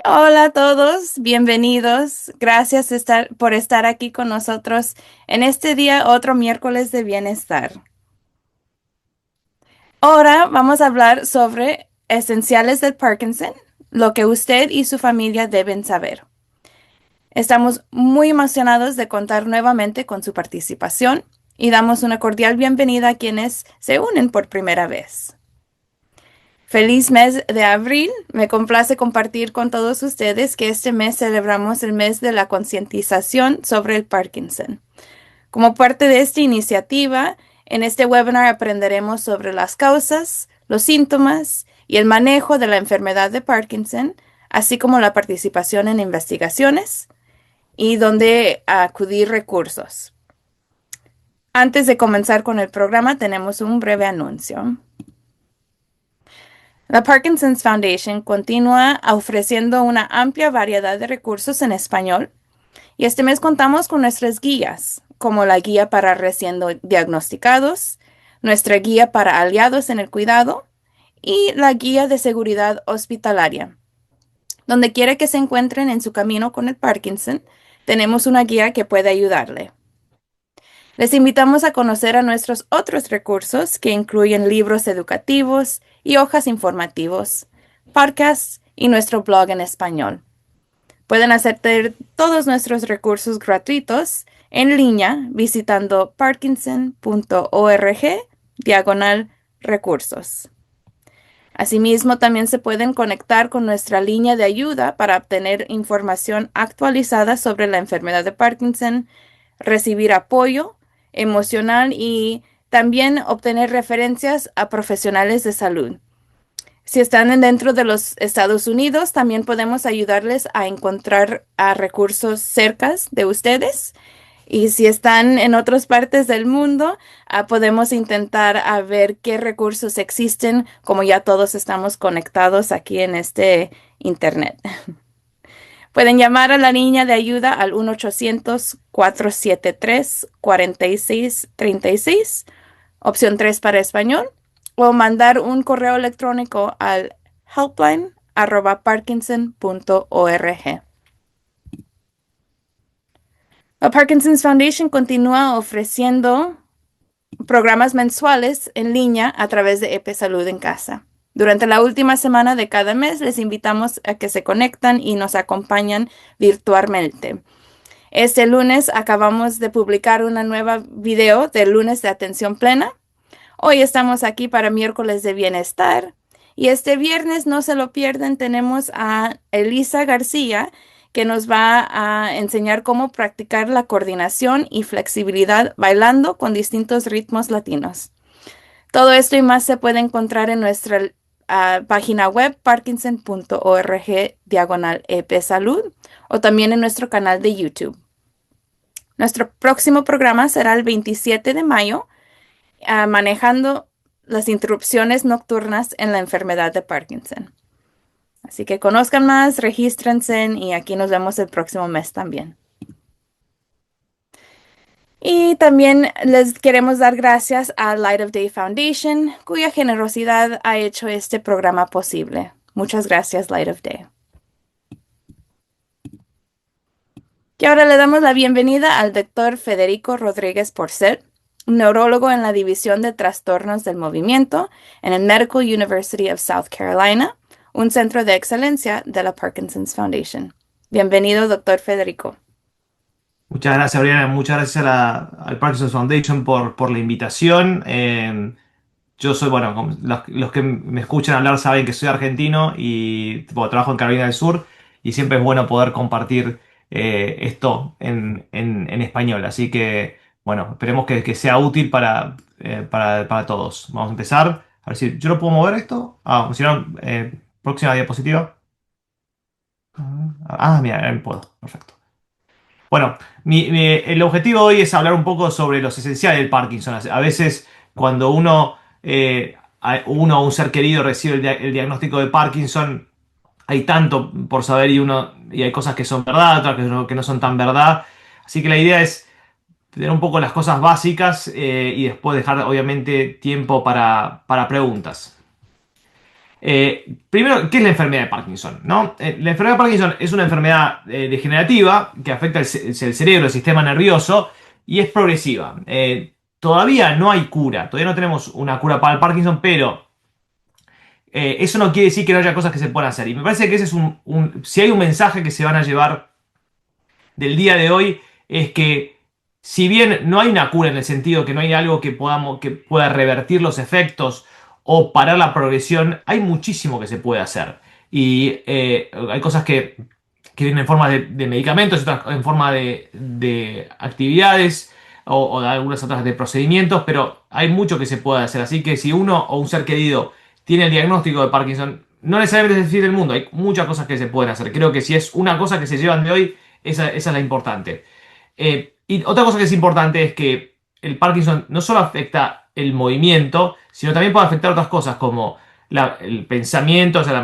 Hola a todos, bienvenidos. Gracias por estar aquí con nosotros en este día, otro miércoles de bienestar. Ahora vamos a hablar sobre esenciales del Parkinson, lo que usted y su familia deben saber. Estamos muy emocionados de contar nuevamente con su participación y damos una cordial bienvenida a quienes se unen por primera vez. Feliz mes de abril. Me complace compartir con todos ustedes que este mes celebramos el mes de la concientización sobre el Parkinson. Como parte de esta iniciativa, en este webinar aprenderemos sobre las causas, los síntomas y el manejo de la enfermedad de Parkinson, así como la participación en investigaciones y dónde acudir recursos. Antes de comenzar con el programa, tenemos un breve anuncio. La Parkinson's Foundation continúa ofreciendo una amplia variedad de recursos en español y este mes contamos con nuestras guías, como la guía para recién diagnosticados, nuestra guía para aliados en el cuidado y la guía de seguridad hospitalaria. Donde quiera que se encuentren en su camino con el Parkinson, tenemos una guía que puede ayudarle. Les invitamos a conocer a nuestros otros recursos que incluyen libros educativos y hojas informativos, podcasts y nuestro blog en español. Pueden acceder todos nuestros recursos gratuitos en línea visitando parkinson.org/recursos. Asimismo, también se pueden conectar con nuestra línea de ayuda para obtener información actualizada sobre la enfermedad de Parkinson, recibir apoyo emocional y también obtener referencias a profesionales de salud. Si están dentro de los Estados Unidos, también podemos ayudarles a encontrar recursos cerca de ustedes. Y si están en otras partes del mundo, podemos intentar a ver qué recursos existen, como ya todos estamos conectados aquí en este Internet. Pueden llamar a la línea de ayuda al 1-800-473-4636, opción 3 para español, o mandar un correo electrónico al helpline@parkinson.org. La Parkinson's Foundation continúa ofreciendo programas mensuales en línea a través de EP Salud en Casa. Durante la última semana de cada mes les invitamos a que se conectan y nos acompañan virtualmente. Este lunes acabamos de publicar una nueva video del lunes de atención plena. Hoy estamos aquí para miércoles de bienestar. Y este viernes, no se lo pierdan, tenemos a Elisa García, que nos va a enseñar cómo practicar la coordinación y flexibilidad bailando con distintos ritmos latinos. Todo esto y más se puede encontrar en nuestra página web parkinson.org/epsalud o también en nuestro canal de YouTube. Nuestro próximo programa será el 27 de mayo, manejando las interrupciones nocturnas en la enfermedad de Parkinson. Así que conozcan más, regístrense y aquí nos vemos el próximo mes también. Y también les queremos dar gracias a Light of Day Foundation, cuya generosidad ha hecho este programa posible. Muchas gracias, Light of Day. Y ahora le damos la bienvenida al doctor Federico Rodríguez Porcel, neurólogo en la División de Trastornos del Movimiento en el Medical University of South Carolina, un centro de excelencia de la Parkinson's Foundation. Bienvenido, doctor Federico. Muchas gracias, Briana. Muchas gracias al Parkinson's Foundation por la invitación. Yo soy, bueno, como los que me escuchan hablar saben que soy argentino y bueno, trabajo en Carolina del Sur y siempre es bueno poder compartir esto en español. Así que, bueno, esperemos que sea útil para todos. Vamos a empezar. A ver si yo lo puedo mover esto. Si no, próxima diapositiva. Mira, puedo. Perfecto. Bueno, el objetivo hoy es hablar un poco sobre los esenciales del Parkinson. A veces cuando uno o un ser querido recibe el diagnóstico de Parkinson, hay tanto por saber y hay cosas que son verdad, otras que no son tan verdad. Así que la idea es tener un poco las cosas básicas y después dejar obviamente tiempo para preguntas. Primero, ¿qué es la enfermedad de Parkinson? ¿No? La enfermedad de Parkinson es una enfermedad degenerativa que afecta el cerebro, el sistema nervioso, y es progresiva. Todavía no hay cura, todavía no tenemos una cura para el Parkinson, pero eso no quiere decir que no haya cosas que se puedan hacer. Y me parece que ese es si hay un mensaje que se van a llevar del día de hoy, es que si bien no hay una cura en el sentido que no hay algo que pueda revertir los efectos o parar la progresión, hay muchísimo que se puede hacer. Y hay cosas que vienen en forma de medicamentos, otras en forma de actividades o de algunas otras de procedimientos, pero hay mucho que se puede hacer. Así que si uno o un ser querido tiene el diagnóstico de Parkinson, no necesariamente es el fin del mundo, hay muchas cosas que se pueden hacer. Creo que si es una cosa que se llevan de hoy, esa es la importante. Y otra cosa que es importante es que el Parkinson no solo afecta el movimiento, sino también puede afectar otras cosas como el pensamiento, o sea,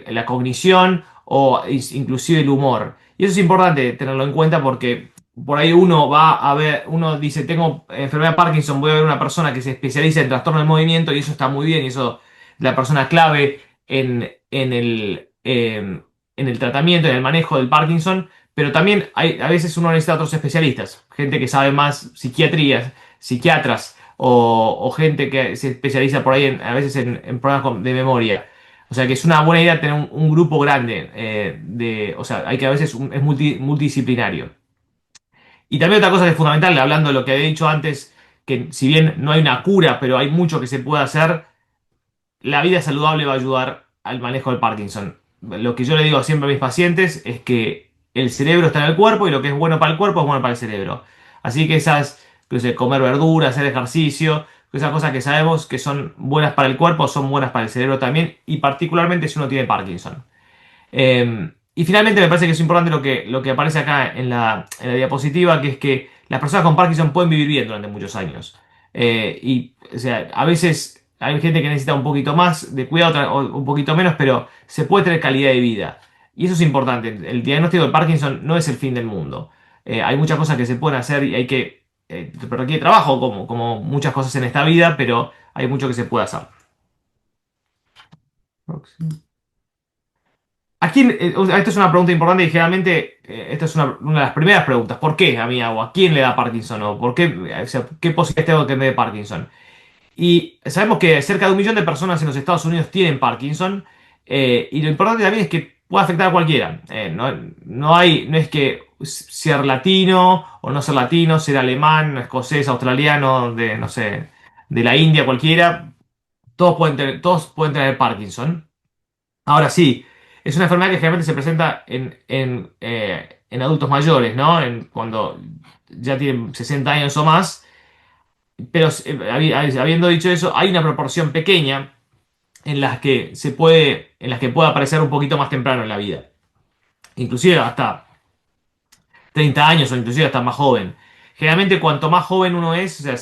la cognición o inclusive el humor. Y eso es importante tenerlo en cuenta porque por ahí uno va a ver, uno dice, tengo enfermedad de Parkinson, voy a ver una persona que se especializa en trastorno del movimiento y eso está muy bien y eso es la persona clave en el tratamiento, en el manejo del Parkinson, pero también a veces uno necesita otros especialistas, gente que sabe más psiquiatría, psiquiatras o gente que se especializa por ahí a veces en problemas de memoria. O sea que es una buena idea tener un grupo grande o sea, hay que a veces es multidisciplinario. Y también otra cosa que es fundamental, hablando de lo que he dicho antes, que si bien no hay una cura, pero hay mucho que se puede hacer, la vida saludable va a ayudar al manejo del Parkinson. Lo que yo le digo siempre a mis pacientes es que el cerebro está en el cuerpo y lo que es bueno para el cuerpo es bueno para el cerebro. Así que no sé, comer verduras, hacer ejercicio, esas cosas que sabemos que son buenas para el cuerpo son buenas para el cerebro también y particularmente si uno tiene Parkinson. Y finalmente me parece que es importante lo que aparece acá en la diapositiva, que es que las personas con Parkinson pueden vivir bien durante muchos años. O sea, a veces hay gente que necesita un poquito más de cuidado o un poquito menos, pero se puede tener calidad de vida. Y eso es importante. El diagnóstico de Parkinson no es el fin del mundo. Hay muchas cosas que se pueden hacer y hay que... pero requiere trabajo, como muchas cosas en esta vida, pero hay mucho que se puede hacer. ¿A quién, o sea, esta es una pregunta importante y generalmente esta es una de las primeras preguntas. ¿Por qué a mí hago? ¿A quién le da Parkinson? ¿O por qué, o sea, qué posibilidades tengo que me dé Parkinson? Y sabemos que cerca de 1 millón de personas en los Estados Unidos tienen Parkinson y lo importante también es que puede afectar a cualquiera. No es que ser latino o no ser latino, ser alemán, escocés, australiano, no sé, de la India, cualquiera. Todos pueden tener Parkinson. Ahora sí, es una enfermedad que generalmente se presenta en adultos mayores, ¿no? Cuando ya tienen 60 años o más. Pero habiendo dicho eso, hay una proporción pequeña en las que puede aparecer un poquito más temprano en la vida. Inclusive hasta 30 años o inclusive hasta más joven. Generalmente cuanto más joven uno es, o sea, no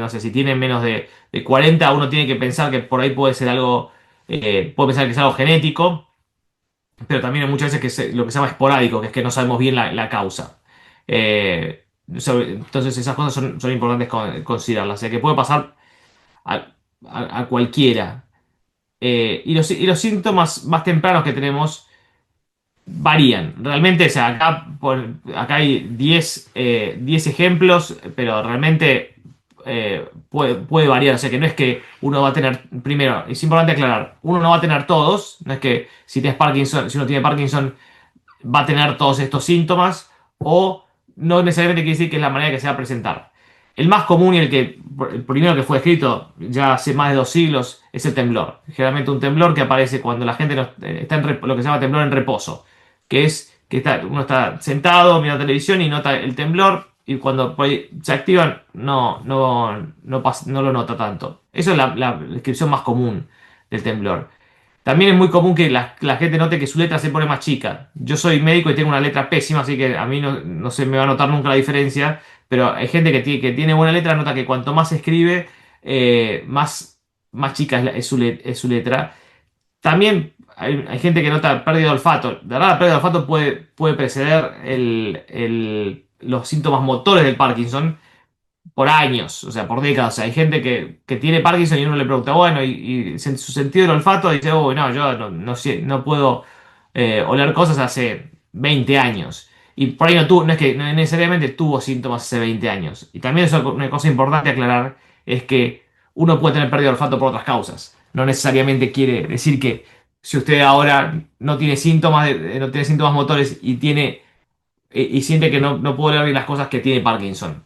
sé, si tiene menos de 40, uno tiene que pensar que por ahí puede ser algo, puede pensar que es algo genético, pero también hay muchas veces que es lo que se llama esporádico, que es que no sabemos bien la causa. Entonces esas cosas son importantes considerarlas. O sea, que puede pasar a, a cualquiera. Y los síntomas más tempranos que tenemos varían. Realmente, o sea, acá hay 10 ejemplos, pero realmente puede variar. O sea, que no es que uno va a tener, primero, es importante aclarar, uno no va a tener todos. No es que si uno tiene Parkinson va a tener todos estos síntomas o no necesariamente quiere decir que es la manera que se va a presentar. El más común y el primero que fue escrito ya hace más de 2 siglos es el temblor. Generalmente un temblor que aparece cuando la gente está lo que se llama temblor en reposo, que es que uno está sentado mirando televisión y nota el temblor y cuando por ahí se activan no lo nota tanto. Eso es la descripción más común del temblor. También es muy común que la gente note que su letra se pone más chica. Yo soy médico y tengo una letra pésima, así que a mí no se me va a notar nunca la diferencia. Pero hay gente que tiene buena letra, nota que cuanto más escribe, más chica es su letra. También hay gente que nota pérdida de olfato. De verdad, la pérdida de olfato puede preceder los síntomas motores del Parkinson. por años, o sea, por décadas. O sea, hay gente que tiene Parkinson y uno le pregunta, bueno, su sentido del olfato dice, uy, no, yo no puedo oler cosas hace 20 años. Y por ahí no es que no necesariamente tuvo síntomas hace 20 años. Y también eso, una cosa importante a aclarar es que uno puede tener pérdida de olfato por otras causas. No necesariamente quiere decir que si usted ahora no tiene síntomas motores y siente que no puede oler bien las cosas, que tiene Parkinson.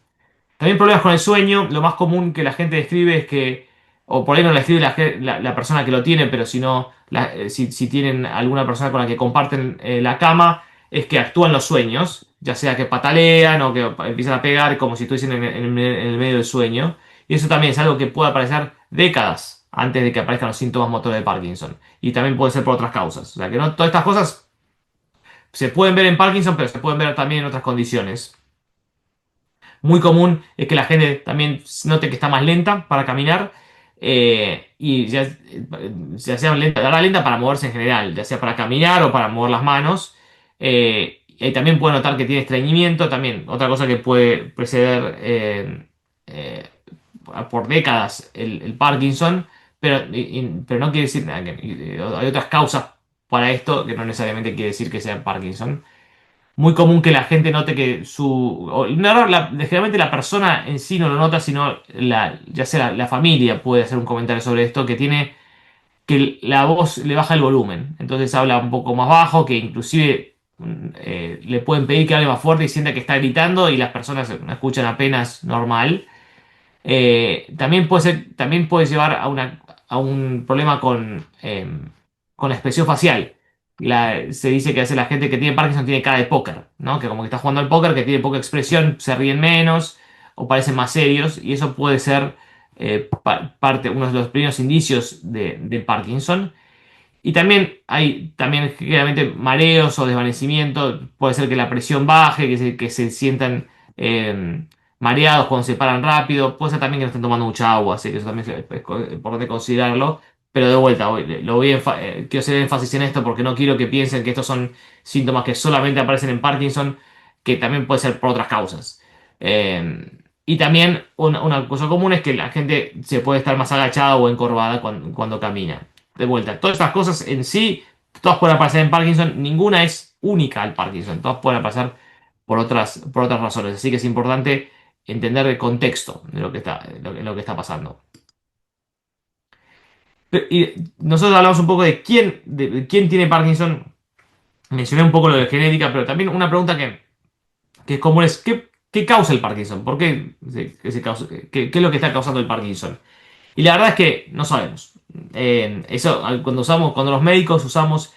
También problemas con el sueño. Lo más común que la gente describe es que, o por ahí no la escribe la persona que lo tiene, pero si tienen alguna persona con la que comparten la cama, es que actúan los sueños, ya sea que patalean o que empiezan a pegar como si estuviesen en el medio del sueño. Y eso también es algo que puede aparecer décadas antes de que aparezcan los síntomas motores de Parkinson. Y también puede ser por otras causas. O sea que no todas estas cosas se pueden ver en Parkinson, pero se pueden ver también en otras condiciones. Muy común es que la gente también note que está más lenta para caminar y ya sea lenta para moverse en general, ya sea para caminar o para mover las manos. Y también puede notar que tiene estreñimiento, también otra cosa que puede preceder eh, por décadas el Parkinson, pero no quiere decir nada. Hay otras causas para esto que no necesariamente quiere decir que sea Parkinson. Muy común que la gente note que generalmente la persona en sí no lo nota, sino ya sea la familia puede hacer un comentario sobre esto, que la voz le baja el volumen. Entonces habla un poco más bajo, que inclusive le pueden pedir que hable más fuerte y sienta que está gritando y las personas no escuchan apenas normal. También puede llevar a un problema con la expresión facial. Se dice que a veces la gente que tiene Parkinson tiene cara de póker, ¿no? Que como que está jugando al póker, que tiene poca expresión, se ríen menos o parecen más serios, y eso puede ser uno de los primeros indicios de Parkinson. Y también hay generalmente mareos o desvanecimiento, puede ser que la presión baje, que se sientan mareados cuando se paran rápido, puede ser también que no estén tomando mucha agua, así que eso también es importante considerarlo. Pero de vuelta, quiero hacer énfasis en esto porque no quiero que piensen que estos son síntomas que solamente aparecen en Parkinson, que también puede ser por otras causas. Y también una cosa común es que la gente se puede estar más agachada o encorvada cuando camina. De vuelta, todas estas cosas en sí, todas pueden aparecer en Parkinson, ninguna es única al Parkinson, todas pueden aparecer por otras razones, así que es importante entender el contexto de lo que está pasando. Y nosotros hablamos un poco de quién tiene Parkinson, mencioné un poco lo de genética, pero también una pregunta que es común es, ¿qué causa el Parkinson? ¿Por qué qué es lo que está causando el Parkinson? Y la verdad es que no sabemos. Cuando los médicos usamos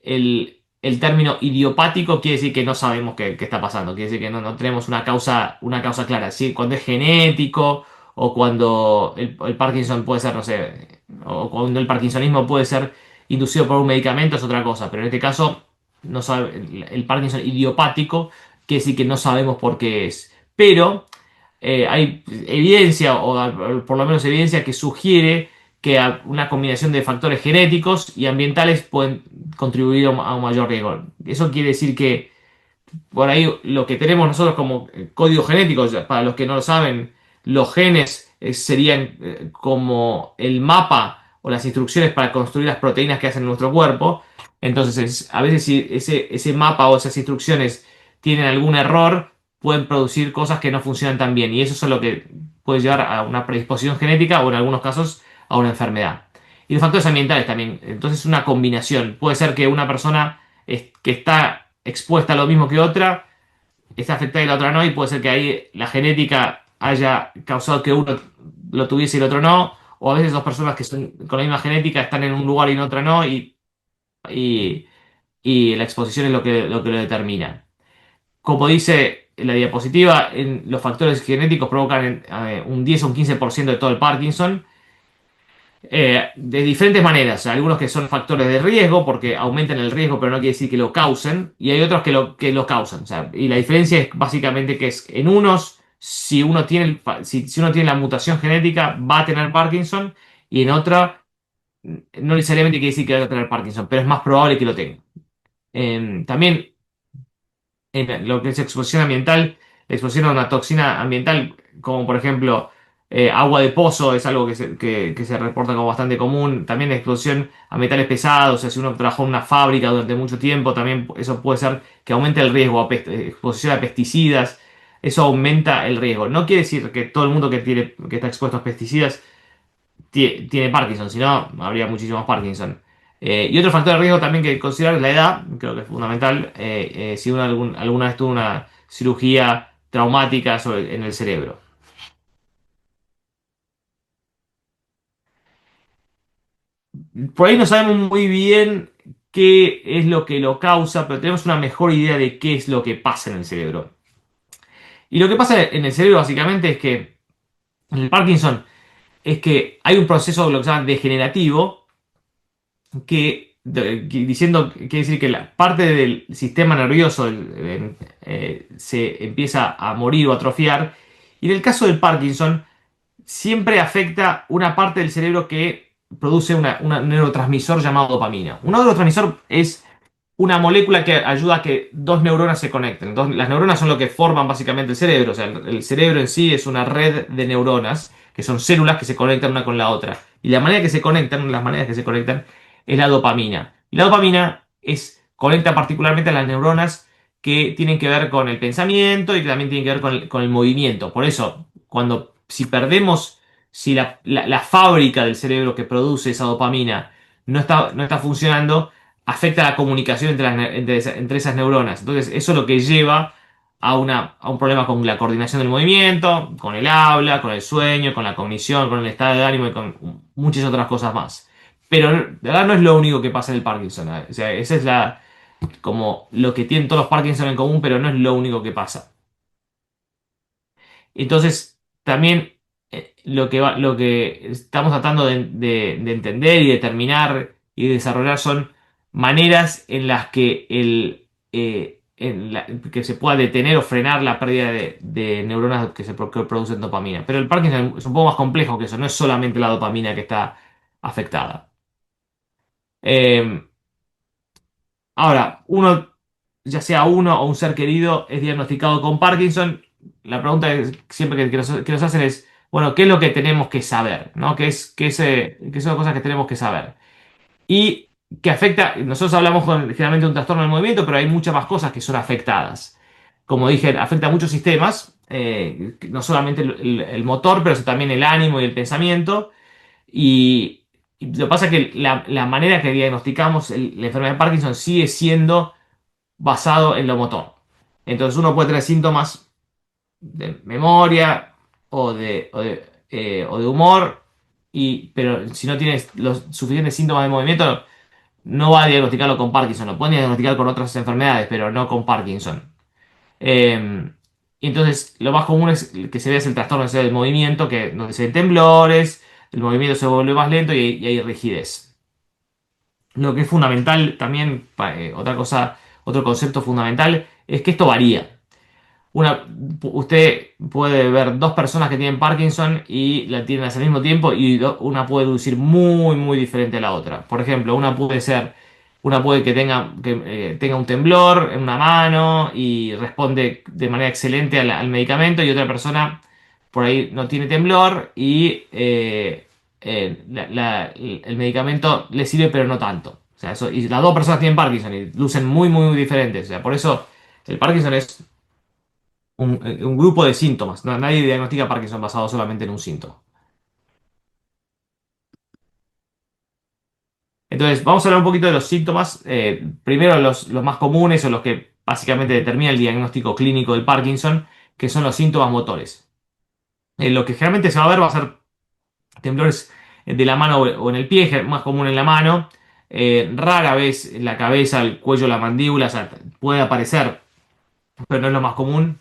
el término idiopático, quiere decir que no sabemos qué está pasando. Quiere decir que no tenemos una causa clara. ¿Sí? Cuando es genético o cuando el Parkinson puede ser, no sé, o cuando el parkinsonismo puede ser inducido por un medicamento es otra cosa. Pero en este caso, no sabe, el Parkinson idiopático quiere decir que no sabemos por qué es. Pero hay evidencia, por lo menos evidencia que sugiere que una combinación de factores genéticos y ambientales pueden contribuir a un mayor riesgo. Eso quiere decir que por ahí lo que tenemos nosotros como código genético, para los que no lo saben, los genes serían como el mapa o las instrucciones para construir las proteínas que hacen nuestro cuerpo. Entonces, a veces si ese mapa o esas instrucciones tienen algún error, pueden producir cosas que no funcionan tan bien. Y eso es lo que puede llevar a una predisposición genética o en algunos casos a una enfermedad. Y los factores ambientales también. Entonces, una combinación. Puede ser que una persona que está expuesta a lo mismo que otra, está afectada y la otra no, y puede ser que ahí la genética haya causado que uno lo tuviese y el otro no, o a veces dos personas que son con la misma genética están en un lugar y en otra no, y, y la exposición es lo que lo determina. Como dice la diapositiva, los factores genéticos provocan un 10 o un 15% de todo el Parkinson, de diferentes maneras. Algunos que son factores de riesgo porque aumentan el riesgo, pero no quiere decir que lo causen. Y hay otros que lo causan. O sea, y la diferencia es básicamente que es en unos, si uno tiene la mutación genética, va a tener Parkinson. Y en otra, no necesariamente quiere decir que va a tener Parkinson, pero es más probable que lo tenga. También en lo que es exposición ambiental, la exposición a una toxina ambiental, como por ejemplo agua de pozo, es algo que se reporta como bastante común. También la exposición a metales pesados, o sea, si uno trabajó en una fábrica durante mucho tiempo, también eso puede ser que aumente el riesgo a exposición a pesticidas. Eso aumenta el riesgo. No quiere decir que todo el mundo que está expuesto a pesticidas tiene Parkinson, si no, habría muchísimos Parkinson. Y otro factor de riesgo también que considerar es la edad, creo que es fundamental, si uno alguna vez tuvo una cirugía traumática en el cerebro. Por ahí no sabemos muy bien qué es lo que lo causa, pero tenemos una mejor idea de qué es lo que pasa en el cerebro. Y lo que pasa en el cerebro básicamente es que en el Parkinson es que hay un proceso lo que se llama degenerativo diciendo, quiere decir que la parte del sistema nervioso se empieza a morir o atrofiar. Y en el caso del Parkinson, siempre afecta una parte del cerebro que produce un neurotransmisor llamado dopamina. Un neurotransmisor es una molécula que ayuda a que dos neuronas se conecten. Entonces, las neuronas son lo que forman básicamente el cerebro. O sea, el cerebro en sí es una red de neuronas, que son células que se conectan una con la otra. Y la manera que se conectan, las maneras que se conectan, es la dopamina. Y la dopamina conecta particularmente a las neuronas que tienen que ver con el pensamiento y que también tienen que ver con el movimiento. Por eso, si perdemos, si la fábrica del cerebro que produce esa dopamina no está funcionando, afecta la comunicación entre esas neuronas. Entonces, eso es lo que lleva a un problema con la coordinación del movimiento, con el habla, con el sueño, con la cognición, con el estado de ánimo y con muchas otras cosas más. Pero de verdad no es lo único que pasa en el Parkinson. O sea, esa es como lo que tienen todos los Parkinson en común, pero no es lo único que pasa. Entonces, también lo que estamos tratando de entender y determinar y desarrollar son maneras en las que que se pueda detener o frenar la pérdida de neuronas que producen dopamina. Pero el Parkinson es un poco más complejo que eso, no es solamente la dopamina que está afectada. Eh, Ahora, ya sea uno o un ser querido, es diagnosticado con Parkinson. La pregunta siempre que nos hacen es, bueno, ¿qué es lo que tenemos que saber? ¿No? ¿Qué son las cosas que tenemos que saber? Y que afecta, nosotros hablamos generalmente de un trastorno del movimiento, pero hay muchas más cosas que son afectadas. Como dije, afecta a muchos sistemas, no solamente el motor, pero también el ánimo y el pensamiento. Y lo que pasa es que la manera que diagnosticamos la enfermedad de Parkinson sigue siendo basado en lo motor. Entonces uno puede tener síntomas de memoria o de humor, pero si no tienes los suficientes síntomas de movimiento, no va a diagnosticarlo con Parkinson. Lo pueden diagnosticar con otras enfermedades, pero no con Parkinson. Y entonces lo más común es que se vea es el trastorno del movimiento, donde se ven temblores, el movimiento se vuelve más lento y hay rigidez. Lo que es fundamental también, otro concepto fundamental, es que esto varía. Usted puede ver dos personas que tienen Parkinson y la tienen al mismo tiempo y una puede lucir muy, muy diferente a la otra. Por ejemplo, una puede que tenga un temblor en una mano y responde de manera excelente al medicamento y otra persona por ahí no tiene temblor y el medicamento le sirve pero no tanto. O sea, y las dos personas tienen Parkinson y lucen muy, muy, muy diferentes. O sea, por eso el Parkinson es un grupo de síntomas. Nadie diagnostica Parkinson basado solamente en un síntoma. Entonces, vamos a hablar un poquito de los síntomas. Primero, los más comunes o los que básicamente determinan el diagnóstico clínico del Parkinson, que son los síntomas motores. Lo que generalmente se va a ver va a ser temblores de la mano o en el pie, más común en la mano. Rara vez en la cabeza, el cuello, la mandíbula, o sea, puede aparecer, pero no es lo más común.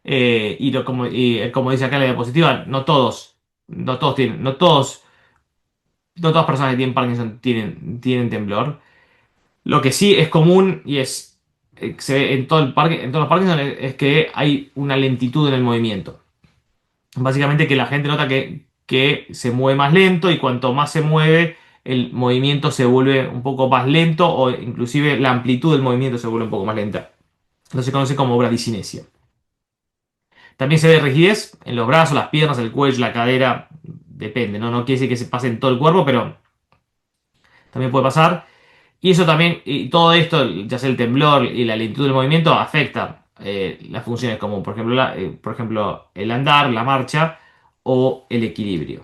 Como dice acá en la diapositiva, no todas personas que tienen Parkinson tienen temblor. Lo que sí es común y se ve en todos los Parkinson es que hay una lentitud en el movimiento. Básicamente que la gente nota que se mueve más lento y cuanto más se mueve, el movimiento se vuelve un poco más lento o inclusive la amplitud del movimiento se vuelve un poco más lenta. Esto se conoce como bradicinesia. También se ve rigidez en los brazos, las piernas, el cuello, la cadera. Depende, ¿no? No quiere decir que se pase en todo el cuerpo, pero también puede pasar. Y eso también, y todo esto, ya sea el temblor y la lentitud del movimiento, afecta las funciones como, por ejemplo, por ejemplo, el andar, la marcha o el equilibrio.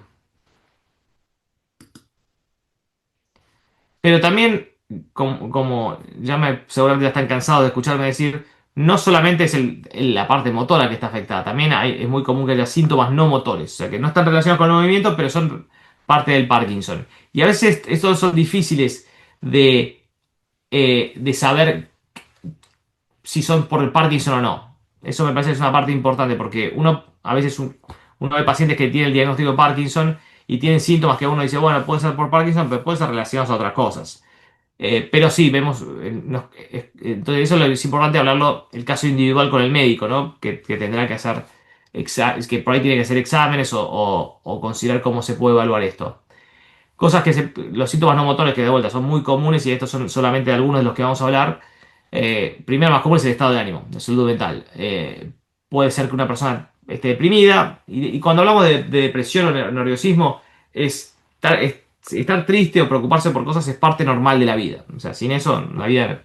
Pero también, como seguramente ya están cansados de escucharme decir, no solamente es la parte motora que está afectada, también es muy común que haya síntomas no motores, o sea, que no están relacionados con el movimiento, pero son parte del Parkinson. Y a veces estos son difíciles de saber si son por el Parkinson o no. Eso me parece que es una parte importante porque a veces uno ve pacientes que tienen el diagnóstico de Parkinson y tienen síntomas que uno dice, bueno, puede ser por Parkinson, pero puede ser relacionados a otras cosas. Pero sí, vemos, entonces eso es importante hablarlo, el caso individual con el médico, ¿no? Que tendrá que hacer, que por ahí tiene que hacer exámenes o considerar cómo se puede evaluar esto. Cosas los síntomas no motores que de vuelta son muy comunes y estos son solamente algunos de los que vamos a hablar. Primero, más común es el estado de ánimo, de salud mental. Puede ser que una persona esté deprimida y cuando hablamos de depresión o nerviosismo, estar triste o preocuparse por cosas es parte normal de la vida. O sea, sin eso la vida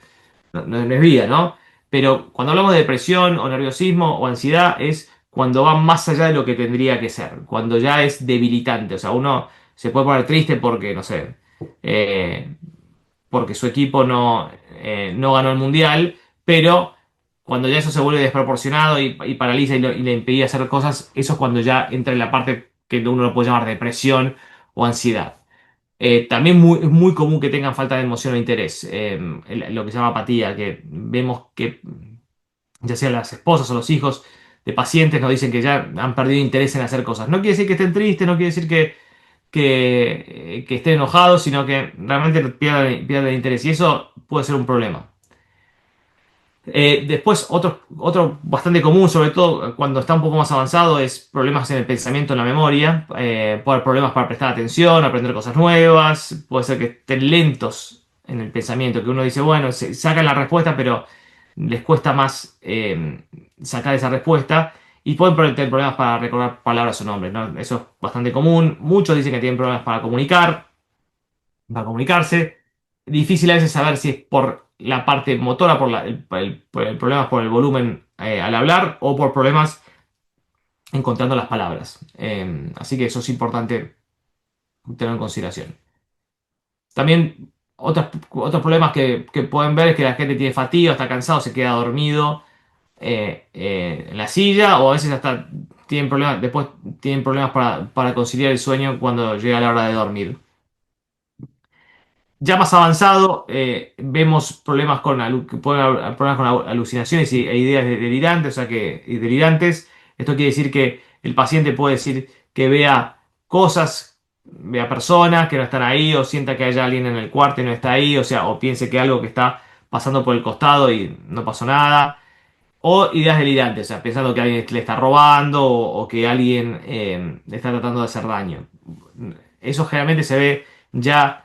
no es vida, ¿no? Pero cuando hablamos de depresión o nerviosismo o ansiedad es cuando va más allá de lo que tendría que ser, cuando ya es debilitante. O sea, uno se puede poner triste porque, no sé, eh, porque su equipo no ganó el mundial, pero cuando ya eso se vuelve desproporcionado y paraliza y le impide hacer cosas, eso es cuando ya entra en la parte que uno lo puede llamar depresión o ansiedad. También es muy común que tengan falta de emoción o interés, lo que se llama apatía, que vemos que ya sean las esposas o los hijos de pacientes nos dicen que ya han perdido interés en hacer cosas. No quiere decir que estén tristes, no quiere decir que estén enojados, sino que realmente pierden interés y eso puede ser un problema. Después, otro bastante común, sobre todo cuando está un poco más avanzado, es problemas en el pensamiento, en la memoria, problemas para prestar atención, aprender cosas nuevas, puede ser que estén lentos en el pensamiento, que uno dice, bueno, sacan la respuesta, pero les cuesta más sacar esa respuesta y pueden tener problemas para recordar palabras o nombres, ¿no? Eso es bastante común. Muchos dicen que tienen problemas para comunicarse. Difícil a veces saber si es por la parte motora, por el problema por el volumen al hablar o por problemas encontrando las palabras. Así que eso es importante tener en consideración. También otros problemas que pueden ver es que la gente tiene fatiga, está cansado, se queda dormido en la silla o a veces hasta después tienen problemas para conciliar el sueño cuando llega la hora de dormir. Ya más avanzado, vemos problemas que pueden haber problemas con alucinaciones e ideas delirantes, o sea y delirantes. Esto quiere decir que el paciente puede decir que vea cosas, vea personas que no están ahí, o sienta que hay alguien en el cuarto y no está ahí, o sea, o piense que algo que está pasando por el costado y no pasó nada. O ideas delirantes, o sea, pensando que alguien le está robando o que alguien le está tratando de hacer daño. Eso generalmente se ve ya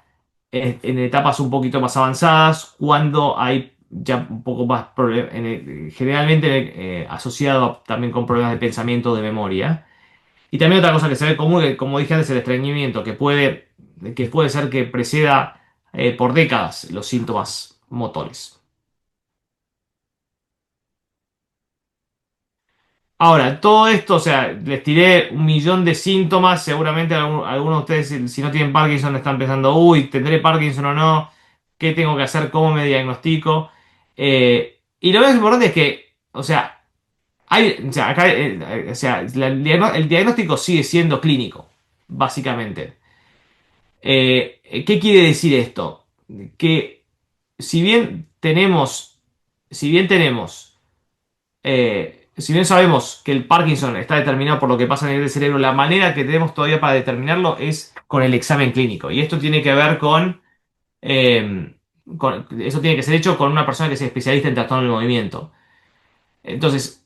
en etapas un poquito más avanzadas, cuando hay ya un poco más problemas, generalmente asociado también con problemas de pensamiento o de memoria. Y también otra cosa que se ve común, que, como dije antes, el estreñimiento, que puede ser que preceda por décadas los síntomas motores. Ahora, todo esto, o sea, les tiré un millón de síntomas. Seguramente algunos de ustedes, si no tienen Parkinson, están pensando, uy, ¿tendré Parkinson o no? ¿Qué tengo que hacer? ¿Cómo me diagnostico? Y lo más importante es que, o sea, o sea, acá, o sea, el diagnóstico sigue siendo clínico, básicamente. ¿Qué quiere decir esto? Que si bien tenemos, si bien tenemos si bien sabemos que el Parkinson está determinado por lo que pasa a nivel del cerebro, la manera que tenemos todavía para determinarlo es con el examen clínico. Y esto tiene que ver eso tiene que ser hecho con una persona que sea especialista en trastorno del movimiento. Entonces,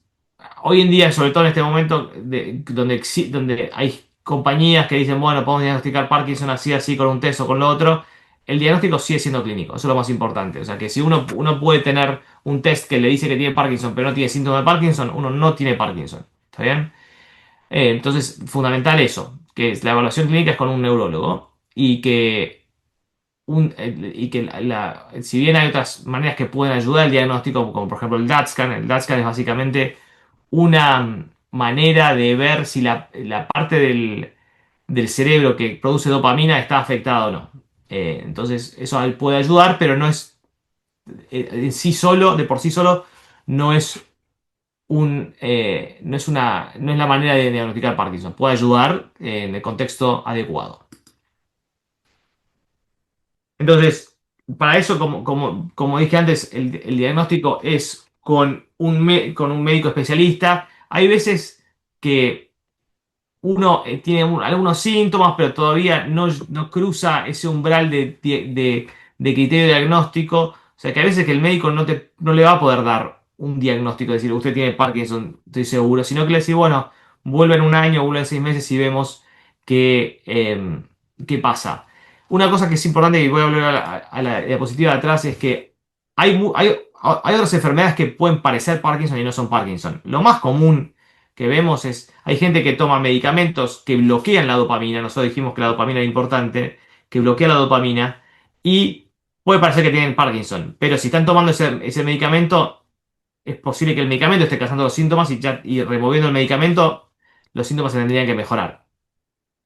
hoy en día, sobre todo en este momento, donde hay compañías que dicen, bueno, podemos diagnosticar Parkinson así, así, con un test o con lo otro, el diagnóstico sigue siendo clínico. Eso es lo más importante. O sea, que si uno puede tener un test que le dice que tiene Parkinson, pero no tiene síntomas de Parkinson, uno no tiene Parkinson. ¿Está bien? Entonces, fundamental eso, que es la evaluación clínica es con un neurólogo y que si bien hay otras maneras que pueden ayudar al diagnóstico, como por ejemplo el DAT-scan es básicamente una manera de ver si la parte del cerebro que produce dopamina está afectada o no. Entonces, eso puede ayudar, pero no es en sí solo, de por sí solo, no es no es la manera de diagnosticar Parkinson. Puede ayudar en el contexto adecuado. Entonces, para eso, como dije antes, el diagnóstico es con un médico especialista. Hay veces que uno tiene algunos síntomas, pero todavía no cruza ese umbral de criterio diagnóstico. O sea que a veces que el médico no le va a poder dar un diagnóstico, decir, usted tiene Parkinson, estoy seguro, sino que le dice, bueno, vuelve en un año, vuelve en 6 meses y vemos qué pasa. Una cosa que es importante, y voy a volver a la diapositiva de atrás, es que hay otras enfermedades que pueden parecer Parkinson y no son Parkinson. Lo más común que vemos hay gente que toma medicamentos que bloquean la dopamina, nosotros dijimos que la dopamina era importante, que bloquea la dopamina y puede parecer que tienen Parkinson, pero si están tomando ese medicamento, es posible que el medicamento esté causando los síntomas y removiendo el medicamento, los síntomas se tendrían que mejorar.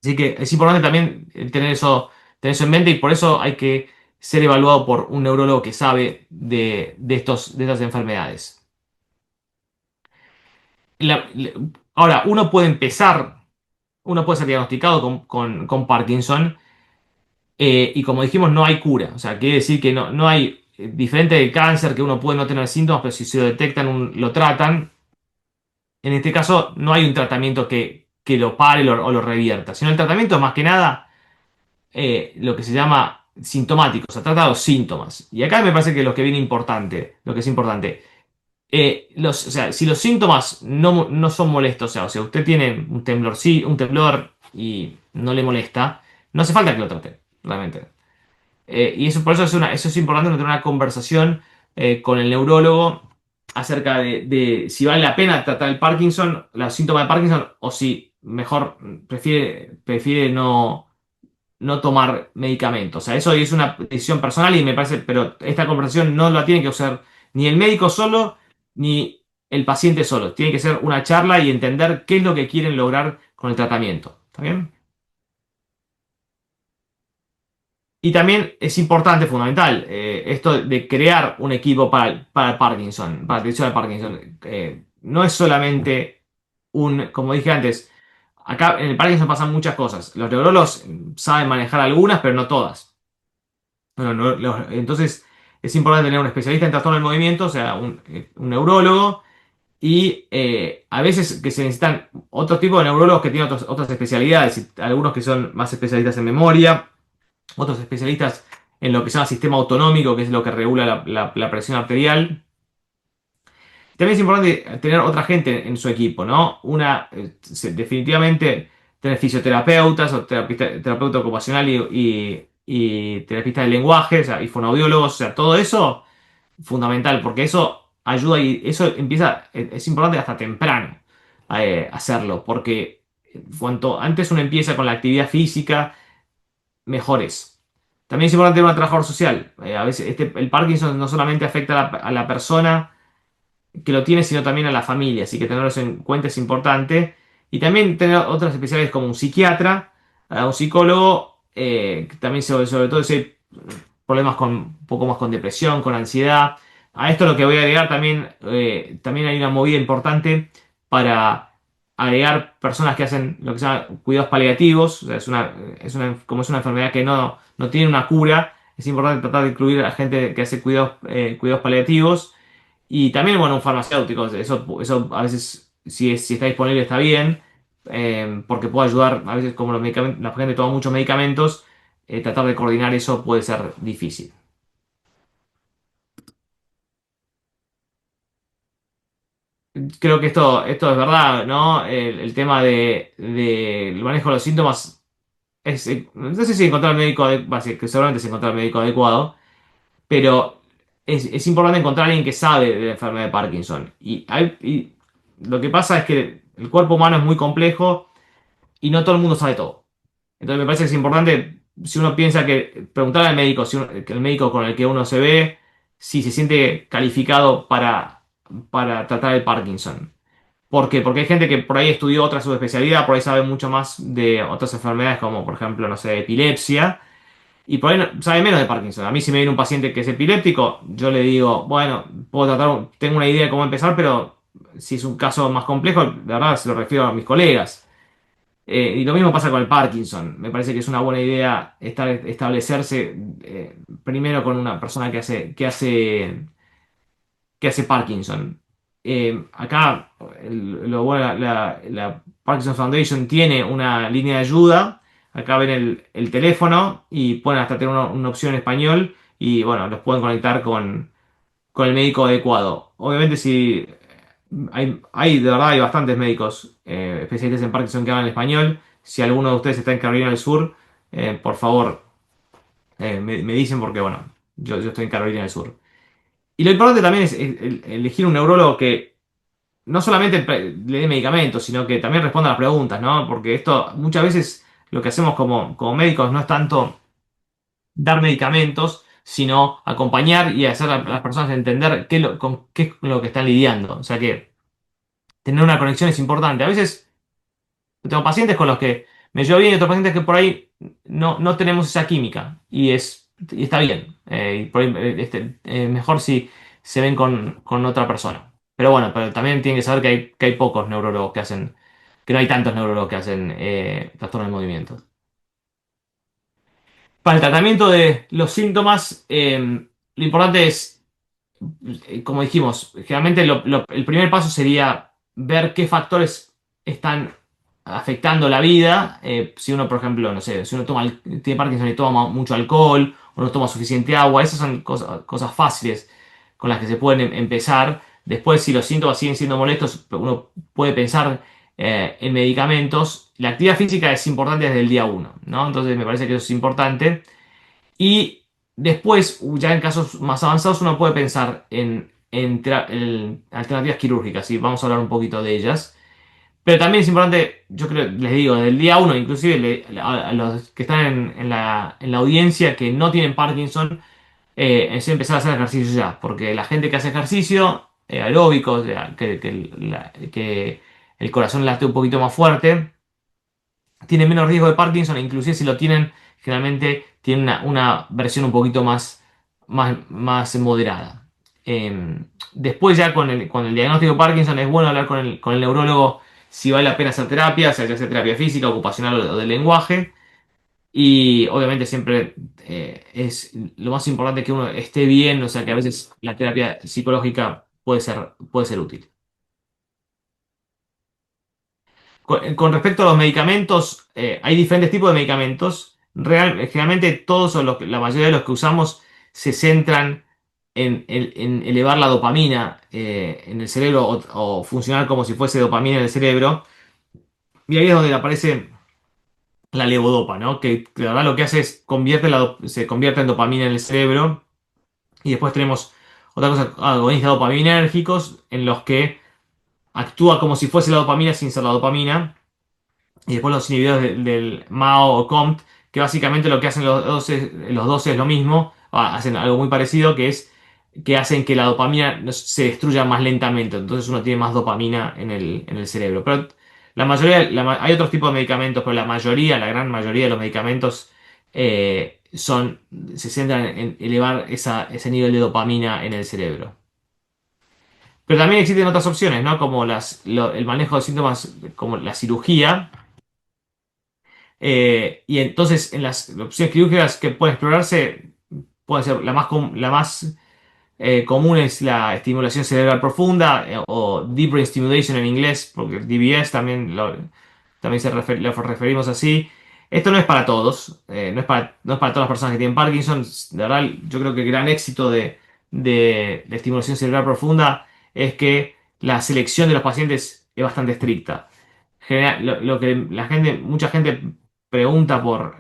Así que es importante también tener eso en mente y por eso hay que ser evaluado por un neurólogo que sabe de estas enfermedades. Ahora, uno puede ser diagnosticado con Parkinson y como dijimos, no hay cura. O sea, quiere decir que no hay, diferente del cáncer, que uno puede no tener síntomas, pero si se lo detectan, lo tratan. En este caso, no hay un tratamiento que lo pare o lo revierta, sino el tratamiento es más que nada lo que se llama sintomático, o sea, trata los síntomas. Y acá me parece que lo que es importante. O sea, si los síntomas no son molestos, o sea, usted tiene un temblor, sí, un temblor y no le molesta, no hace falta que lo trate, realmente. Y eso, por eso eso es importante tener una conversación con el neurólogo acerca de si vale la pena tratar el Parkinson, los síntomas de Parkinson, o si mejor prefiere no tomar medicamentos. O sea, eso es una decisión personal y me parece, pero esta conversación no la tiene que usar ni el médico solo, ni el paciente solo. Tiene que ser una charla y entender qué es lo que quieren lograr con el tratamiento. ¿Está bien? Y también es importante, fundamental, esto de crear un equipo para el Parkinson, para la atención al Parkinson. No es solamente como dije antes, acá en el Parkinson pasan muchas cosas. Los neurólogos saben manejar algunas, pero no todas. Bueno, entonces es importante tener un especialista en trastorno del movimiento, o sea, un neurólogo, y a veces que se necesitan otro tipo de neurólogos que tienen otras especialidades, y algunos que son más especialistas en memoria, otros especialistas en lo que se llama sistema autonómico, que es lo que regula la presión arterial. También es importante tener otra gente en su equipo, ¿no? Definitivamente tener fisioterapeutas o terapeuta ocupacional y terapista de lenguaje, o sea, y fonoaudiólogos, o sea, todo eso fundamental, porque eso ayuda y eso es importante hasta temprano hacerlo, porque cuanto antes uno empieza con la actividad física, mejores. También es importante tener un trabajador social. A veces el Parkinson no solamente afecta a la persona que lo tiene, sino también a la familia, así que tenerlo en cuenta es importante. Y también tener otras especialidades como un psiquiatra, un psicólogo, que también sobre todo si hay problemas un poco más con depresión, con ansiedad. A esto lo que voy a agregar también hay una movida importante para agregar personas que hacen lo que se llama cuidados paliativos. O sea, como es una enfermedad que no tiene una cura, es importante tratar de incluir a gente que hace cuidados paliativos. Y también, bueno, un farmacéutico, eso a veces, si está disponible, está bien, porque puede ayudar, a veces como la gente toma muchos medicamentos, tratar de coordinar eso puede ser difícil. Creo que esto es verdad, ¿no? El tema del manejo de los síntomas no sé si encontrar el médico, que seguramente se encontrar el médico adecuado, pero es importante encontrar a alguien que sabe de la enfermedad de Parkinson. Y lo que pasa es que el cuerpo humano es muy complejo y no todo el mundo sabe todo. Entonces me parece que es importante, si uno piensa que preguntarle al médico, que el médico con el que uno se ve, si se siente calificado para tratar el Parkinson. ¿Por qué? Porque hay gente que por ahí estudió otra subespecialidad, por ahí sabe mucho más de otras enfermedades como, por ejemplo, no sé, epilepsia, y por ahí sabe menos de Parkinson. A mí si me viene un paciente que es epiléptico, yo le digo, bueno, puedo tratar, tengo una idea de cómo empezar, pero si es un caso más complejo, la verdad se lo refiero a mis colegas. Y lo mismo pasa con el Parkinson. Me parece que es una buena idea establecerse primero con una persona que hace Parkinson. Acá, lo bueno, la Parkinson Foundation tiene una línea de ayuda. Acá ven el teléfono y pueden hasta tener una opción en español y bueno, los pueden conectar con el médico adecuado. Obviamente, si de verdad hay bastantes médicos especialistas en Parkinson que hablan español. Si alguno de ustedes está en Carolina del Sur, por favor, me dicen porque bueno, yo estoy en Carolina del Sur. Y lo importante también es elegir un neurólogo que no solamente le dé medicamentos, sino que también responda a las preguntas, ¿no? Porque esto muchas veces lo que hacemos como médicos no es tanto dar medicamentos, sino acompañar y hacer a las personas entender con qué es lo que están lidiando. O sea que tener una conexión es importante. A veces tengo pacientes con los que me llevo bien y otros pacientes que por ahí no tenemos esa química y está bien. Y por ahí, mejor si se ven con otra persona. Pero bueno, pero también tienen que saber que hay pocos neurólogos que hacen, que no hay tantos neurólogos que hacen trastornos de movimiento. Para el tratamiento de los síntomas, lo importante es, como dijimos, generalmente el primer paso sería ver qué factores están afectando la vida. Si uno, por ejemplo, no sé, si uno tiene Parkinson y toma mucho alcohol o no toma suficiente agua, esas son cosas fáciles con las que se pueden empezar. Después, si los síntomas siguen siendo molestos, uno puede pensar en medicamentos. La actividad física es importante desde el día uno, ¿no? Entonces me parece que eso es importante. Y después, ya en casos más avanzados, uno puede pensar en alternativas quirúrgicas, y vamos a hablar un poquito de ellas. Pero también es importante, yo creo, les digo, desde el día uno, inclusive a los que están en la audiencia que no tienen Parkinson, es empezar a hacer ejercicio ya, porque la gente que hace ejercicio aeróbico, o sea, que el corazón late un poquito más fuerte, tienen menos riesgo de Parkinson, e inclusive si lo tienen, generalmente tienen una versión un poquito más moderada. Después ya con el diagnóstico de Parkinson es bueno hablar con el neurólogo si vale la pena hacer terapia, sea ya sea terapia física, ocupacional o de lenguaje. Y obviamente siempre es lo más importante que uno esté bien, o sea que a veces la terapia psicológica puede ser útil. Con respecto a los medicamentos, hay diferentes tipos de medicamentos. Generalmente todos o la mayoría de los que usamos se centran en elevar la dopamina en el cerebro o funcionar como si fuese dopamina en el cerebro. Y ahí es donde aparece la levodopa, ¿no? Que la verdad lo que hace es se convierte en dopamina en el cerebro. Y después tenemos otra cosa, agonistas dopaminérgicos, en los que actúa como si fuese la dopamina sin ser la dopamina. Y después los inhibidores del MAO o COMT, que básicamente lo que hacen los dos es lo mismo, hacen algo muy parecido, que es que hacen que la dopamina se destruya más lentamente, entonces uno tiene más dopamina en el cerebro. Pero la mayoría, hay otros tipos de medicamentos, pero la gran mayoría de los medicamentos se centran en elevar ese nivel de dopamina en el cerebro. Pero también existen otras opciones, ¿no? Como el manejo de síntomas, como la cirugía. Y entonces, en las opciones quirúrgicas que pueden explorarse, puede ser la más común es la estimulación cerebral profunda o Deep Brain Stimulation en inglés, porque DBS también lo referimos así. Esto no es para todos, no es para todas las personas que tienen Parkinson. De verdad, yo creo que el gran éxito de la estimulación cerebral profunda es que la selección de los pacientes es bastante estricta. Lo que mucha gente pregunta por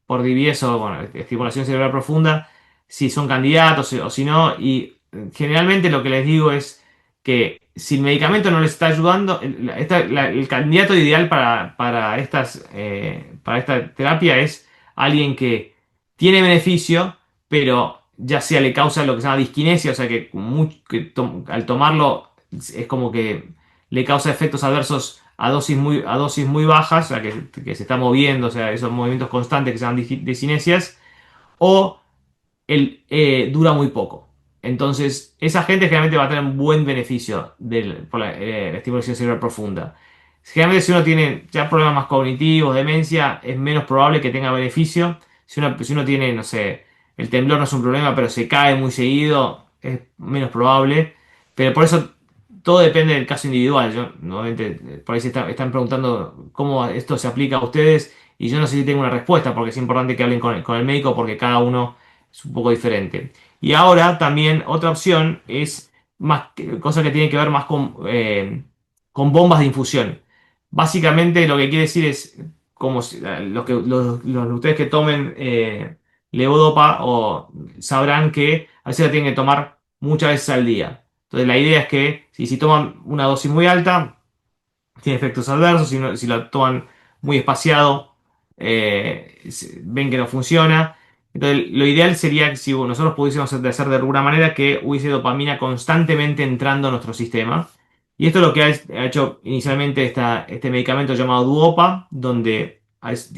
DBS o bueno, estimulación cerebral profunda, si son candidatos o si no. Y generalmente lo que les digo es que si el medicamento no les está ayudando, el candidato ideal para esta terapia es alguien que tiene beneficio, pero ya sea le causa lo que se llama disquinesia, o sea que, al tomarlo es como que le causa efectos adversos a dosis muy bajas, o sea que se está moviendo, o sea, esos movimientos constantes que se llaman discinesias, o dura muy poco. Entonces, esa gente generalmente va a tener un buen beneficio por la estimulación cerebral profunda. Generalmente, si uno tiene ya problemas más cognitivos, demencia, es menos probable que tenga beneficio. Si uno tiene, no sé, el temblor no es un problema, pero se cae muy seguido, es menos probable. Pero por eso todo depende del caso individual. Yo, nuevamente, por ahí están preguntando cómo esto se aplica a ustedes y yo no sé si tengo una respuesta, porque es importante que hablen con el médico porque cada uno es un poco diferente. Y ahora también otra opción es cosa que tiene que ver más con bombas de infusión. Básicamente lo que quiere decir es como los de ustedes que tomen levodopa o sabrán que a veces la tienen que tomar muchas veces al día. Entonces la idea es que si toman una dosis muy alta, tiene efectos adversos, si lo toman muy espaciado, ven que no funciona. Entonces, lo ideal sería que si nosotros pudiésemos hacer de alguna manera que hubiese dopamina constantemente entrando a nuestro sistema. Y esto es lo que ha hecho inicialmente este medicamento llamado Duopa, donde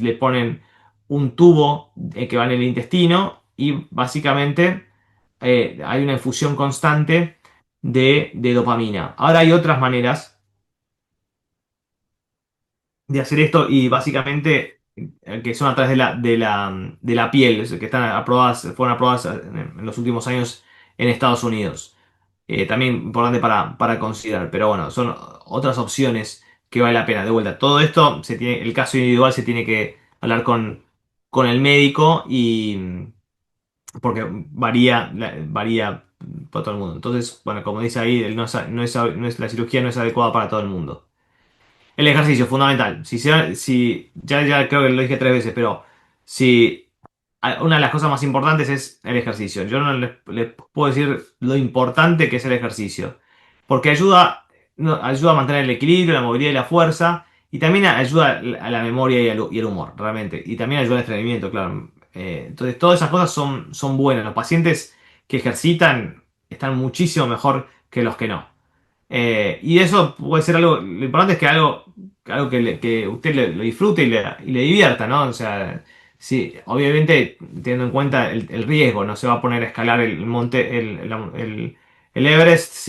le ponen un tubo que va en el intestino y básicamente hay una infusión constante de dopamina. Ahora hay otras maneras de hacer esto y básicamente que son a través de la piel, que están aprobadas, fueron aprobadas en los últimos años en Estados Unidos. También importante para considerar, pero bueno, son otras opciones que vale la pena. De vuelta, todo esto el caso individual se tiene que hablar con el médico y porque varía para todo el mundo. Entonces, bueno, como dice ahí, la cirugía no es adecuada para todo el mundo. El ejercicio, fundamental. Ya creo que lo dije 3 veces, pero si una de las cosas más importantes es el ejercicio. Yo no les puedo decir lo importante que es el ejercicio. Porque ayuda a mantener el equilibrio, la movilidad y la fuerza. Y también ayuda a la memoria y al humor, realmente. Y también ayuda al estreñimiento, claro. Entonces, todas esas cosas son buenas. Los pacientes que ejercitan están muchísimo mejor que los que no. Y eso puede ser algo, lo importante es que algo que usted lo disfrute y le divierta, ¿no? O sea, sí, obviamente teniendo en cuenta el riesgo, no se va a poner a escalar el monte, el Everest,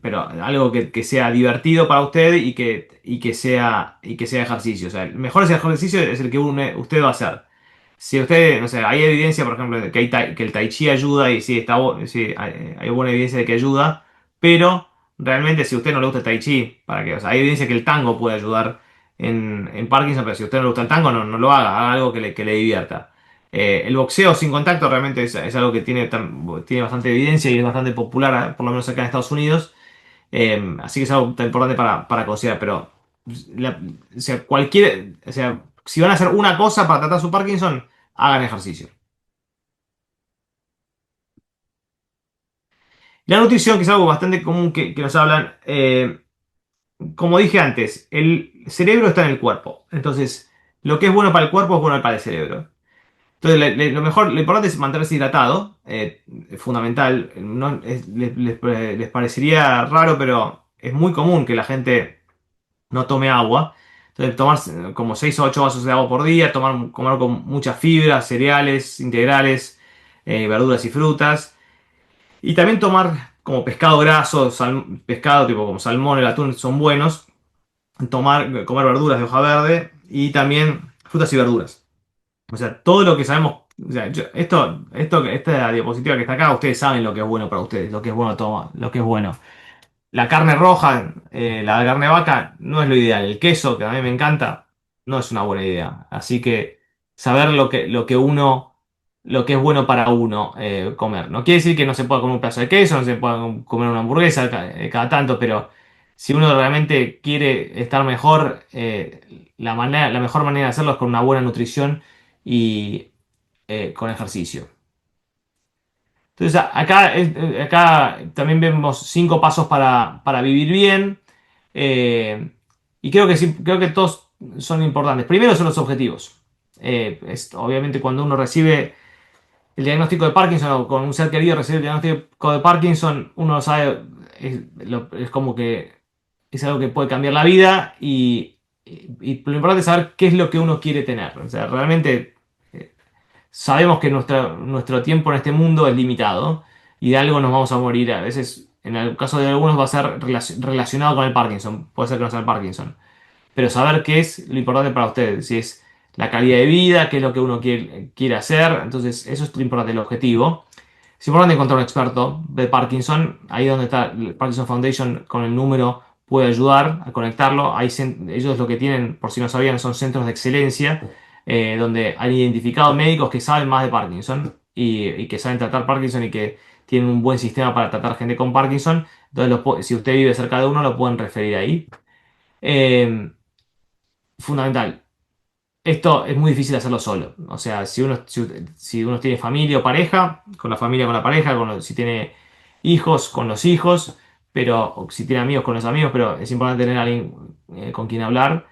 pero algo que sea divertido para usted y que sea ejercicio. O sea, el mejor ejercicio es el que usted va a hacer. Si usted, no sé, hay evidencia, por ejemplo, que el Tai Chi ayuda y sí, sí, hay buena evidencia de que ayuda, pero realmente si a usted no le gusta el Tai Chi, ¿para qué? O sea, hay evidencia que el tango puede ayudar en Parkinson, pero si a usted no le gusta el tango, no lo haga algo que le divierta. El boxeo sin contacto realmente es algo que tiene bastante evidencia y es bastante popular, por lo menos acá en Estados Unidos. Así que es algo tan importante para considerar, pero o sea, si van a hacer una cosa para tratar su Parkinson, hagan ejercicio. La nutrición, que es algo bastante común que nos hablan, como dije antes, el cerebro está en el cuerpo. Entonces, lo que es bueno para el cuerpo es bueno para el cerebro. Entonces, lo importante es mantenerse hidratado, es fundamental. No, les parecería raro, pero es muy común que la gente no tome agua. Entonces, tomar como 6 o 8 vasos de agua por día, comer con muchas fibras, cereales, integrales, verduras y frutas. Y también tomar como pescado graso, pescado tipo como salmón, el atún son buenos. Comer verduras de hoja verde y también frutas y verduras. O sea, todo lo que sabemos, o sea, esta diapositiva que está acá, ustedes saben lo que es bueno para ustedes, lo que es bueno lo que es bueno. La carne roja, la carne de vaca, no es lo ideal. El queso, que a mí me encanta, no es una buena idea. Así que saber lo que es bueno para uno comer. No quiere decir que no se pueda comer un pedazo de queso, no se pueda comer una hamburguesa cada tanto, pero si uno realmente quiere estar mejor, la mejor manera de hacerlo es con una buena nutrición y con ejercicio. Entonces acá también vemos 5 pasos para vivir bien. Y creo que sí, creo que todos son importantes. Primero son los objetivos. Obviamente cuando uno recibe el diagnóstico de Parkinson o con un ser querido recibe el diagnóstico de Parkinson, uno sabe, es como que es algo que puede cambiar la vida y lo importante es saber qué es lo que uno quiere tener. O sea, realmente sabemos que nuestro tiempo en este mundo es limitado y de algo nos vamos a morir. A veces, en el caso de algunos, va a ser relacionado con el Parkinson. Puede ser que no sea el Parkinson. Pero saber qué es lo importante para ustedes. Si es la calidad de vida, qué es lo que uno quiere hacer. Entonces, eso es lo importante, el objetivo. Es importante encontrar un experto de Parkinson. Ahí donde está el Parkinson Foundation con el número puede ayudar a conectarlo. Ellos lo que tienen, por si no sabían, son centros de excelencia donde han identificado médicos que saben más de Parkinson y que saben tratar Parkinson y que tienen un buen sistema para tratar gente con Parkinson. Entonces, si usted vive cerca de uno, lo pueden referir ahí. Eh, Fundamental. Esto es muy difícil hacerlo solo. O sea, si uno tiene familia o pareja, con la familia, con la pareja, si tiene hijos, con los hijos, pero o si tiene amigos, con los amigos, pero es importante tener a alguien con quien hablar.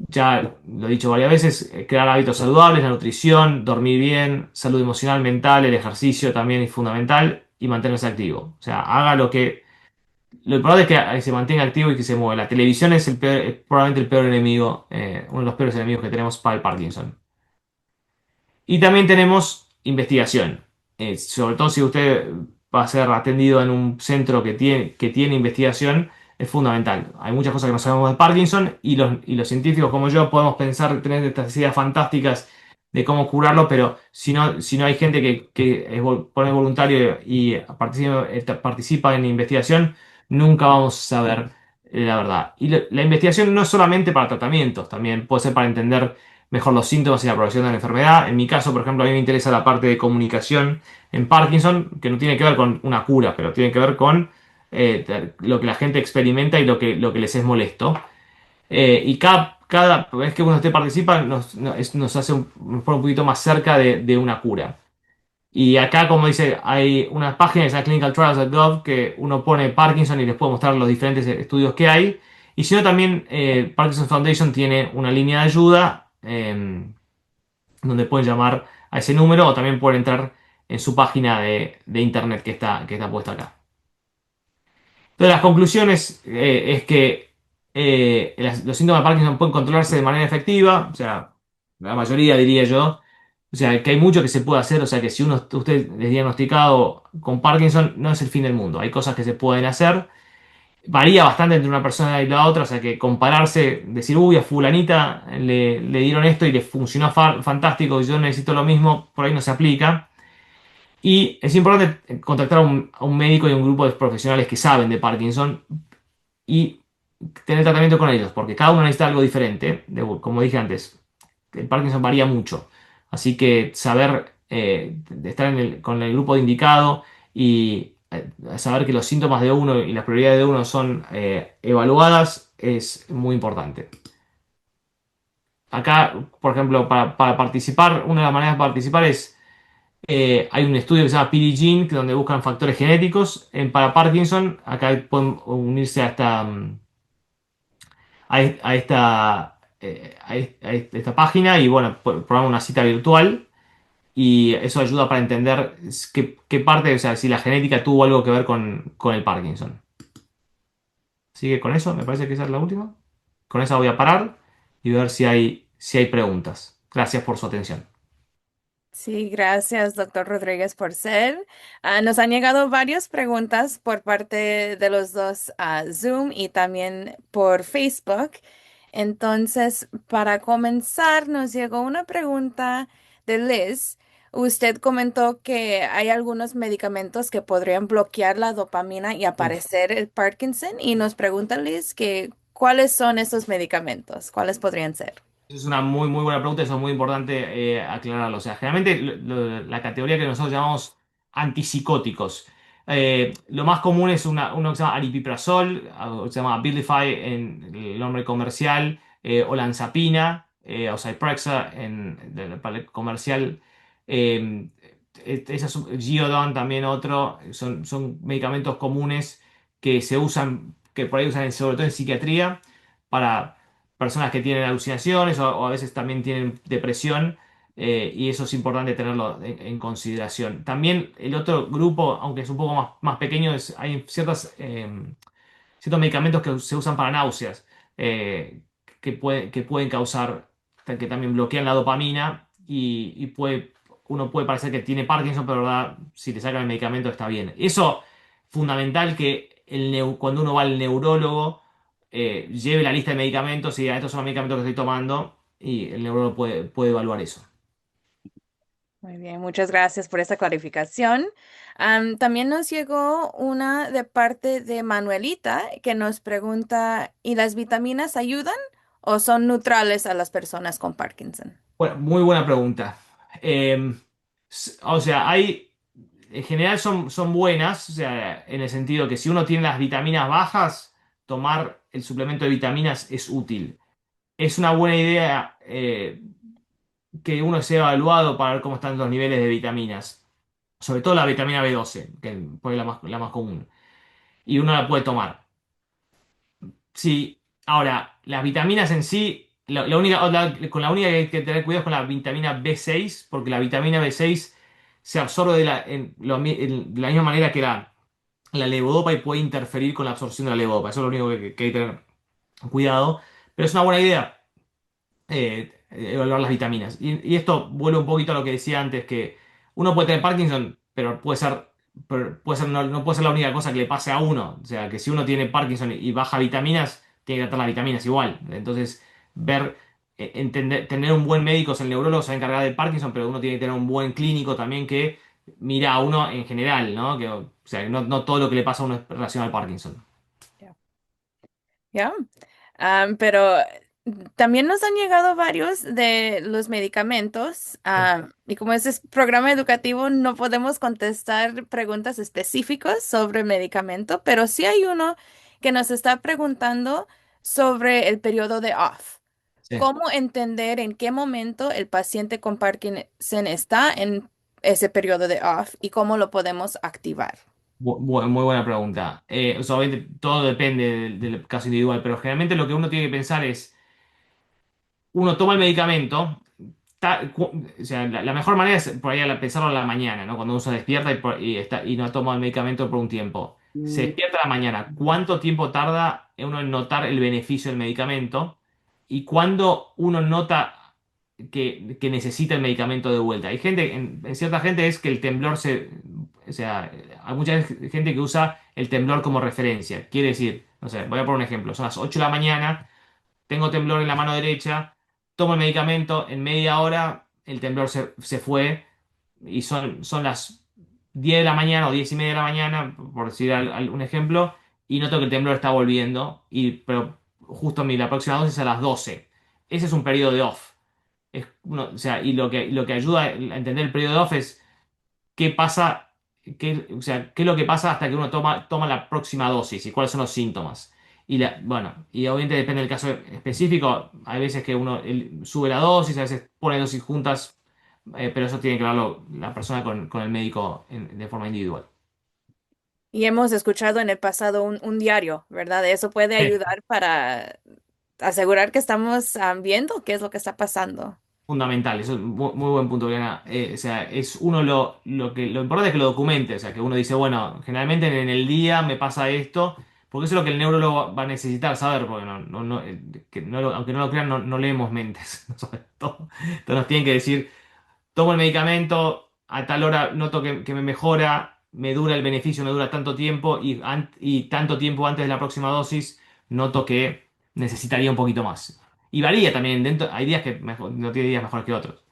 Ya lo he dicho varias veces, crear hábitos saludables, la nutrición, dormir bien, salud emocional, mental, el ejercicio también es fundamental y mantenerse activo. O sea, haga lo importante es que se mantenga activo y que se mueva. La televisión es probablemente el peor enemigo, uno de los peores enemigos que tenemos para el Parkinson. Y también tenemos investigación. Sobre todo si usted va a ser atendido en un centro que tiene investigación, es fundamental. Hay muchas cosas que no sabemos de Parkinson y los científicos como yo podemos pensar, tener estas ideas fantásticas de cómo curarlo, pero si no hay gente que pone voluntario y participa en investigación, nunca vamos a saber la verdad. Y la investigación no es solamente para tratamientos, también puede ser para entender mejor los síntomas y la progresión de la enfermedad. En mi caso, por ejemplo, a mí me interesa la parte de comunicación en Parkinson, que no tiene que ver con una cura, pero tiene que ver con lo que la gente experimenta y lo que les es molesto. Y cada vez que uno participa nos hace nos pone un poquito más cerca de una cura. Y acá, como dice, hay unas páginas, esa clinicaltrials.gov, que uno pone Parkinson y les puede mostrar los diferentes estudios que hay. Y si no, también Parkinson Foundation tiene una línea de ayuda donde pueden llamar a ese número o también pueden entrar en su página de internet que está puesta acá. Entonces, las conclusiones es que los síntomas de Parkinson pueden controlarse de manera efectiva, o sea, la mayoría diría yo. O sea, que hay mucho que se puede hacer, o sea, que si usted es diagnosticado con Parkinson, no es el fin del mundo. Hay cosas que se pueden hacer. Varía bastante entre una persona y la otra, o sea, que compararse, decir, uy, a fulanita le dieron esto y le funcionó fantástico y yo necesito lo mismo, por ahí no se aplica. Y es importante contactar a un médico y a un grupo de profesionales que saben de Parkinson y tener tratamiento con ellos, porque cada uno necesita algo diferente. Como dije antes, el Parkinson varía mucho. Así que saber de estar con el grupo de indicado y saber que los síntomas de uno y las prioridades de uno son evaluadas es muy importante. Acá, por ejemplo, para participar, una de las maneras de participar es hay un estudio que se llama PDGene, donde buscan factores genéticos para Parkinson. Acá pueden unirse a esta página y bueno, programar una cita virtual y eso ayuda para entender qué parte, o sea, si la genética tuvo algo que ver con el Parkinson. Así que con eso, me parece que esa es la última. Con esa voy a parar y ver si hay preguntas. Gracias por su atención. Sí, gracias, doctor Rodríguez, por ser. Nos han llegado varias preguntas por parte de los dos Zoom y también por Facebook. Entonces, para comenzar, nos llegó una pregunta de Liz. Usted comentó que hay algunos medicamentos que podrían bloquear la dopamina y Uf. aparecer el Parkinson. Y nos pregunta Liz que cuáles son esos medicamentos, cuáles podrían ser. Es una muy, muy buena pregunta, eso es muy importante aclararlo. O sea, generalmente la categoría que nosotros llamamos antipsicóticos. Lo más común es uno que se llama aripiprazol, o se llama Abilify en el nombre comercial, olanzapina, o Zyprexa para el comercial. Giodon también otro, son medicamentos comunes que se usan, que por ahí usan sobre todo en psiquiatría para personas que tienen alucinaciones o a veces también tienen depresión, y eso es importante tenerlo en consideración. También el otro grupo, aunque es un poco más pequeño, hay ciertos medicamentos que se usan para náuseas, que pueden causar, que también bloquean la dopamina y uno puede parecer que tiene Parkinson, pero la verdad, si te sacan el medicamento está bien. Eso, fundamental que cuando uno va al neurólogo, lleve la lista de medicamentos y diga, estos son los medicamentos que estoy tomando, y el neurólogo puede evaluar eso. Muy bien, muchas gracias por esta clarificación. También nos llegó una de parte de Manuelita que nos pregunta, ¿y las vitaminas ayudan o son neutrales a las personas con Parkinson? Bueno, muy buena pregunta. Eh, o sea, en general son buenas, o sea, en el sentido que si uno tiene las vitaminas bajas, tomar el suplemento de vitaminas es útil. Es una buena idea, que uno sea evaluado para ver cómo están los niveles de vitaminas, sobre todo la vitamina B12, que es la más común, y uno la puede tomar. Sí, ahora, las vitaminas en sí, con la única que hay que tener cuidado es con la vitamina B6, porque la vitamina B6 se absorbe de la misma manera que la levodopa y puede interferir con la absorción de la levodopa. Eso es lo único que hay que tener cuidado. Pero es una buena idea, evaluar las vitaminas. Y esto vuelve un poquito a lo que decía antes, que uno puede tener Parkinson, pero no puede ser la única cosa que le pase a uno. O sea, que si uno tiene Parkinson y baja vitaminas, tiene que tratar las vitaminas igual. Entonces, tener un buen médico, el neurólogo se va a encargar de Parkinson, pero uno tiene que tener un buen clínico también que mira a uno en general, ¿no? O sea, no todo lo que le pasa a uno es relacionado al Parkinson. ¿Ya? Pero también nos han llegado varios de los medicamentos, y como este es programa educativo, no podemos contestar preguntas específicas sobre el medicamento, pero sí hay uno que nos está preguntando sobre el periodo de off. Sí. ¿Cómo entender en qué momento el paciente con Parkinson está en ese periodo de off y cómo lo podemos activar? Muy buena pregunta. O sea, obviamente todo depende del caso individual, pero generalmente lo que uno tiene que pensar es, uno toma el medicamento, o sea, la mejor manera es por ahí pensarlo a la mañana, ¿no? Cuando uno se despierta y no toma el medicamento por un tiempo. Se despierta a la mañana. ¿Cuánto tiempo tarda uno en notar el beneficio del medicamento? Y cuándo uno nota que necesita el medicamento de vuelta. Hay gente, en cierta gente es que el temblor o sea, hay mucha gente que usa el temblor como referencia. Quiere decir, no sé, voy a poner un ejemplo, son las 8 de la mañana, tengo temblor en la mano derecha, tomo el medicamento, en media hora el temblor se fue y son las 10 de la mañana o 10:30 de la mañana, por decir un ejemplo, y noto que el temblor está volviendo, pero justo la próxima dosis es a las 12. Ese es un periodo de off. O sea, y lo que ayuda a entender el periodo de off es qué pasa, o sea, qué es lo que pasa hasta que uno toma la próxima dosis y cuáles son los síntomas. Bueno, y obviamente depende del caso específico. Hay veces que uno sube la dosis, a veces pone dosis juntas, pero eso tiene que verlo la persona con el médico de forma individual. Y hemos escuchado en el pasado un diario, ¿verdad? Eso puede Sí. ayudar para asegurar que estamos viendo qué es lo que está pasando. Fundamental, eso es un muy buen punto, Diana. O sea, es uno lo importante es que lo documente, o sea, que uno dice, bueno, generalmente en el día me pasa esto, porque eso es lo que el neurólogo va a necesitar saber, porque aunque no lo crean, no leemos mentes, no sabe todo. Entonces nos tienen que decir, tomo el medicamento, a tal hora noto que me mejora, me dura el beneficio, me dura tanto tiempo, y tanto tiempo antes de la próxima dosis noto que necesitaría un poquito más. Y varía también, hay días que no tiene días mejores que otros.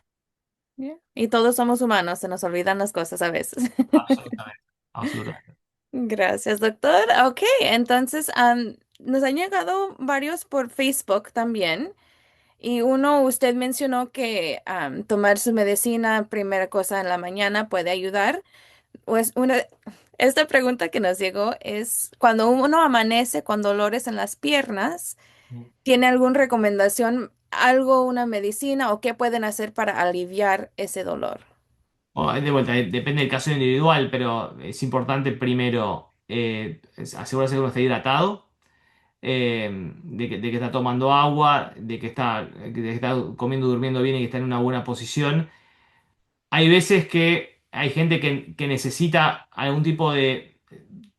Yeah. Y todos somos humanos, se nos olvidan las cosas a veces. Absolutamente. Absolutamente. Gracias, doctor. Ok, entonces nos han llegado varios por Facebook también. Y uno, usted mencionó que tomar su medicina primera cosa en la mañana puede ayudar. Pues esta pregunta que nos llegó es, cuando uno amanece con dolores en las piernas, ¿tiene alguna recomendación, algo, una medicina o qué pueden hacer para aliviar ese dolor? O, de vuelta, depende del caso individual, pero es importante primero asegurarse que uno esté hidratado, de que está tomando agua, de que está comiendo, durmiendo bien y que está en una buena posición. Hay veces que hay gente que necesita algún tipo de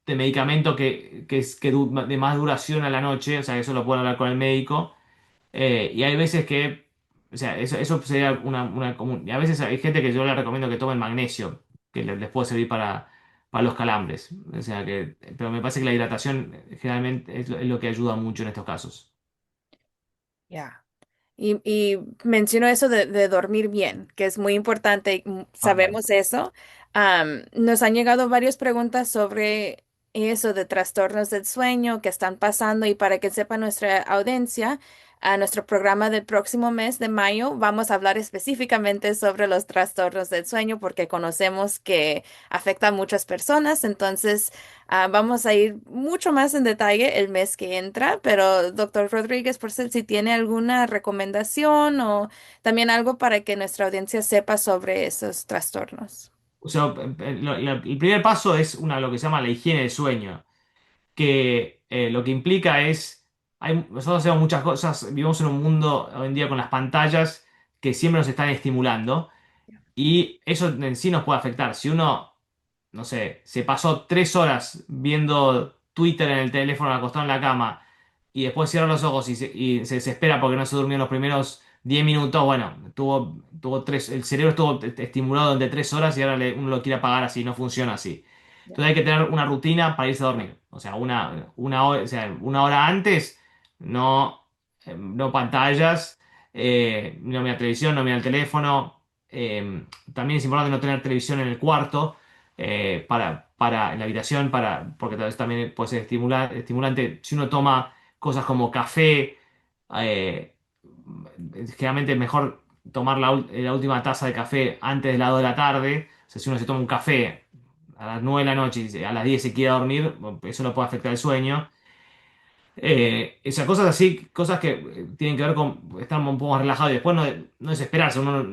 medicamento de más duración a la noche, o sea, eso lo pueden hablar con el médico. Y hay veces que, o sea, eso sería una común. Y a veces hay gente que yo le recomiendo que tomen magnesio, que les puede servir para los calambres. O sea que, pero me parece que la hidratación generalmente es lo que ayuda mucho en estos casos. Ya. Y menciono eso de dormir bien, que es muy importante, Totalmente. sabemos eso. Nos han llegado varias preguntas sobre eso de trastornos del sueño que están pasando y para que sepa nuestra audiencia, a nuestro programa del próximo mes de mayo vamos a hablar específicamente sobre los trastornos del sueño porque conocemos que afecta a muchas personas, entonces vamos a ir mucho más en detalle el mes que entra, pero doctor Rodríguez, por si tiene alguna recomendación o también algo para que nuestra audiencia sepa sobre esos trastornos. O sea, el primer paso es lo que se llama la higiene del sueño, que lo que implica es, nosotros hacemos muchas cosas, vivimos en un mundo hoy en día con las pantallas que siempre nos están estimulando y eso en sí nos puede afectar. Si uno, no sé, se pasó 3 horas viendo Twitter en el teléfono acostado en la cama y después cierra los ojos y se desespera porque no se durmió en los primeros 10 minutos, bueno, el cerebro estuvo estimulado durante 3 horas y ahora uno lo quiere apagar así, no funciona así. Ya, Entonces hay que tener una rutina para irse a dormir. O sea, una hora antes, no, no pantallas, no mira televisión, no mira el teléfono. También es importante no tener televisión en el cuarto, en la habitación, porque tal vez también puede ser estimulante. Si uno toma cosas como café, eh, generalmente es mejor tomar la última taza de café antes de las 2 de la tarde. O sea, si uno se toma un café a las 9 de la noche y a las 10 se quiere dormir, eso no puede afectar el sueño. Esas cosas así, cosas que tienen que ver con estar un poco más relajado y después no desesperarse, uno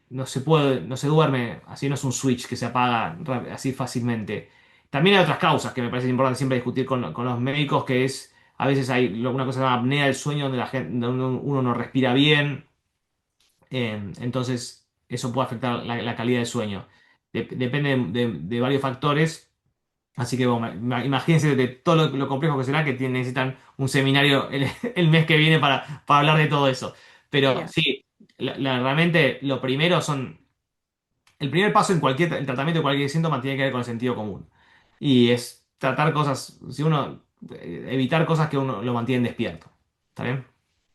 no se puede, no se duerme, así no es un switch que se apaga así fácilmente. También hay otras causas que me parece importante siempre discutir con los médicos, que es, a veces hay una cosa que se llama apnea del sueño, donde la gente, donde uno no respira bien, entonces eso puede afectar la calidad del sueño. Depende de varios factores. Así que bueno, imagínense de todo lo complejo que será que necesitan un seminario el mes que viene para hablar de todo eso. Pero ya, sí, realmente el primer paso en el tratamiento de cualquier síntoma tiene que ver con el sentido común. Y es tratar cosas, evitar cosas que uno lo mantienen despierto. ¿Está bien?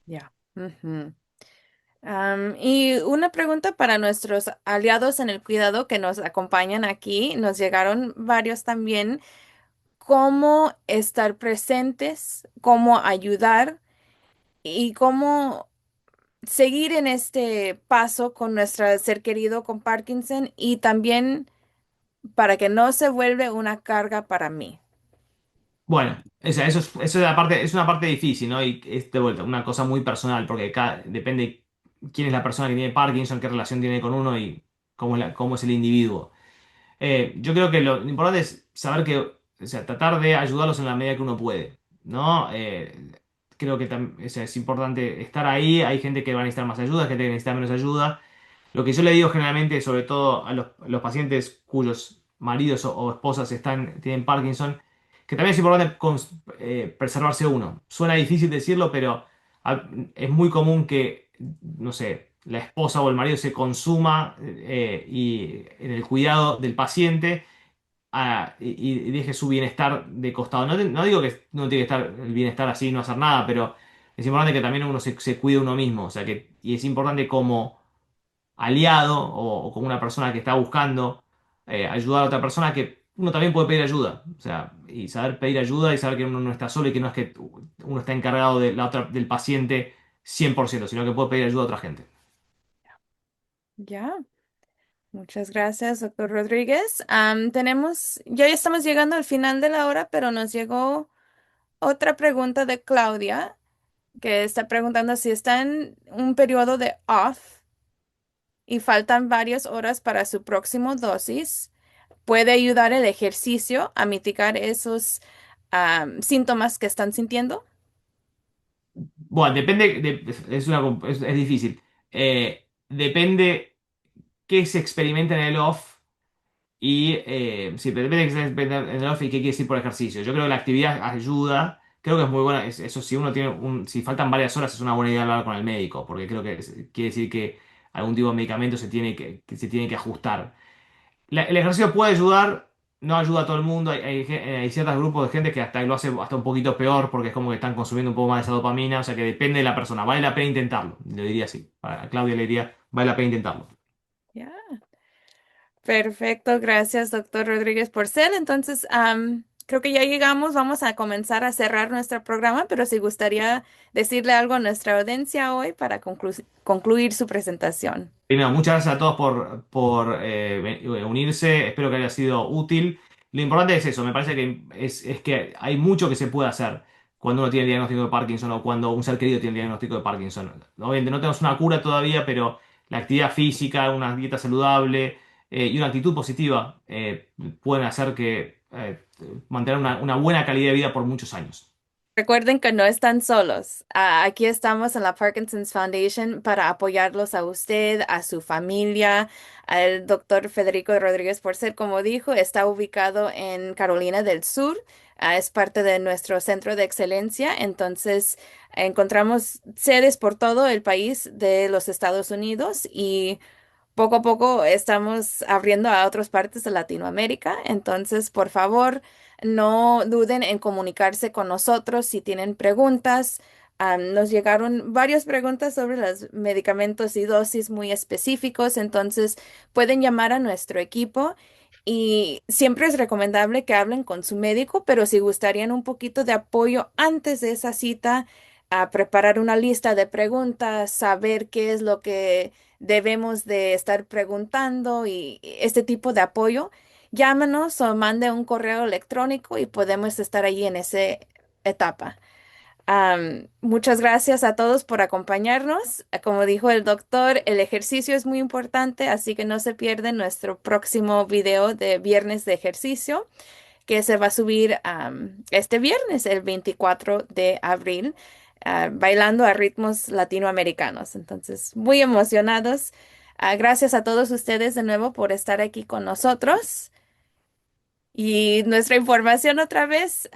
ya. Ujú. Y una pregunta para nuestros aliados en el cuidado que nos acompañan aquí. Nos llegaron varios también. ¿Cómo estar presentes? ¿Cómo ayudar? ¿Y cómo seguir en este paso con nuestro ser querido con Parkinson y también para que no se vuelva una carga para mí? Bueno, eso es una parte difícil, ¿no? Y es de vuelta una cosa muy personal, porque depende quién es la persona que tiene Parkinson, qué relación tiene con uno y cómo es el individuo. Yo creo que lo importante es saber que, o sea, tratar de ayudarlos en la medida que uno puede, ¿no? Creo que o sea, es importante estar ahí. Hay gente que va a necesitar más ayuda, gente que necesita menos ayuda. Lo que yo le digo generalmente, sobre todo a los pacientes cuyos maridos o esposas tienen Parkinson, que también es importante preservarse uno. Suena difícil decirlo, pero es muy común que, no sé, la esposa o el marido se consuma y en el cuidado del paciente y deje su bienestar de costado. No digo que no tiene que estar el bienestar así y no hacer nada, pero es importante que también uno se cuide uno mismo. O sea y es importante como aliado o como una persona que está buscando ayudar a otra persona que uno también puede pedir ayuda. O sea, y saber pedir ayuda y saber que uno no está solo y que no es que uno está encargado del paciente 100%, sino que puede pedir ayuda a otra gente. Ya, muchas gracias, doctor Rodríguez. Ya estamos llegando al final de la hora, pero nos llegó otra pregunta de Claudia, que está preguntando si está en un periodo de off y faltan varias horas para su próximo dosis, puede ayudar el ejercicio a mitigar esos síntomas que están sintiendo. Bueno, depende, es difícil. Depende qué se experimenta en el off y sí, pero depende de qué se experimenta en el off y qué quiere decir por ejercicio. Yo creo que la actividad ayuda, creo que es muy buena. Eso si uno tiene si faltan varias horas es una buena idea hablar con el médico, porque creo que quiere decir que algún tipo de medicamento que se tiene que ajustar. El ejercicio puede ayudar, no ayuda a todo el mundo. Hay ciertos grupos de gente que hasta lo hace hasta un poquito peor porque es como que están consumiendo un poco más de esa dopamina. O sea que depende de la persona. Vale la pena intentarlo. Le diría así. A Claudia le diría, vale la pena intentarlo. Ya. Perfecto, gracias, doctor Rodríguez Porcel. Entonces, creo que ya llegamos, vamos a comenzar a cerrar nuestro programa, pero si gustaría decirle algo a nuestra audiencia hoy para concluir su presentación. Primero, muchas gracias a todos por unirse. Espero que haya sido útil. Lo importante es eso. Me parece que es que hay mucho que se puede hacer cuando uno tiene el diagnóstico de Parkinson o cuando un ser querido tiene el diagnóstico de Parkinson. Obviamente no tenemos una cura todavía, pero la actividad física, una dieta saludable y una actitud positiva pueden hacer que mantener una buena calidad de vida por muchos años. Recuerden que no están solos. Aquí estamos en la Parkinson's Foundation para apoyarlos a usted, a su familia. El doctor Federico Rodríguez Porcel, como dijo, está ubicado en Carolina del Sur. Es parte de nuestro centro de excelencia. Entonces, encontramos sedes por todo el país de los Estados Unidos y poco a poco estamos abriendo a otras partes de Latinoamérica, entonces por favor no duden en comunicarse con nosotros si tienen preguntas. Nos llegaron varias preguntas sobre los medicamentos y dosis muy específicos, entonces pueden llamar a nuestro equipo y siempre es recomendable que hablen con su médico, pero si gustarían un poquito de apoyo antes de esa cita, a preparar una lista de preguntas, saber qué es lo que debemos de estar preguntando y este tipo de apoyo, llámanos o mande un correo electrónico y podemos estar allí en esa etapa. Muchas gracias a todos por acompañarnos. Como dijo el doctor, el ejercicio es muy importante, así que no se pierden nuestro próximo video de viernes de ejercicio que se va a subir este viernes, el 24 de abril, bailando a ritmos latinoamericanos. Entonces, muy emocionados. Gracias a todos ustedes de nuevo por estar aquí con nosotros. Y nuestra información otra vez,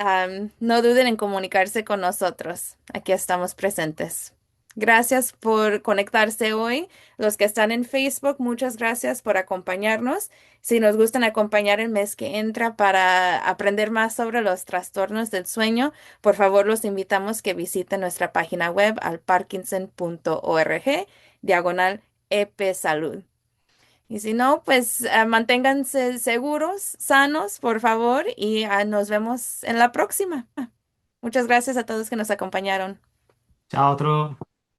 no duden en comunicarse con nosotros. Aquí estamos presentes. Gracias por conectarse hoy. Los que están en Facebook, muchas gracias por acompañarnos. Si nos gustan acompañar el mes que entra para aprender más sobre los trastornos del sueño, por favor los invitamos que visiten nuestra página web al parkinson.org/EP Salud. Y si no, pues manténganse seguros, sanos, por favor, y nos vemos en la próxima. Muchas gracias a todos que nos acompañaron. Chao, otro.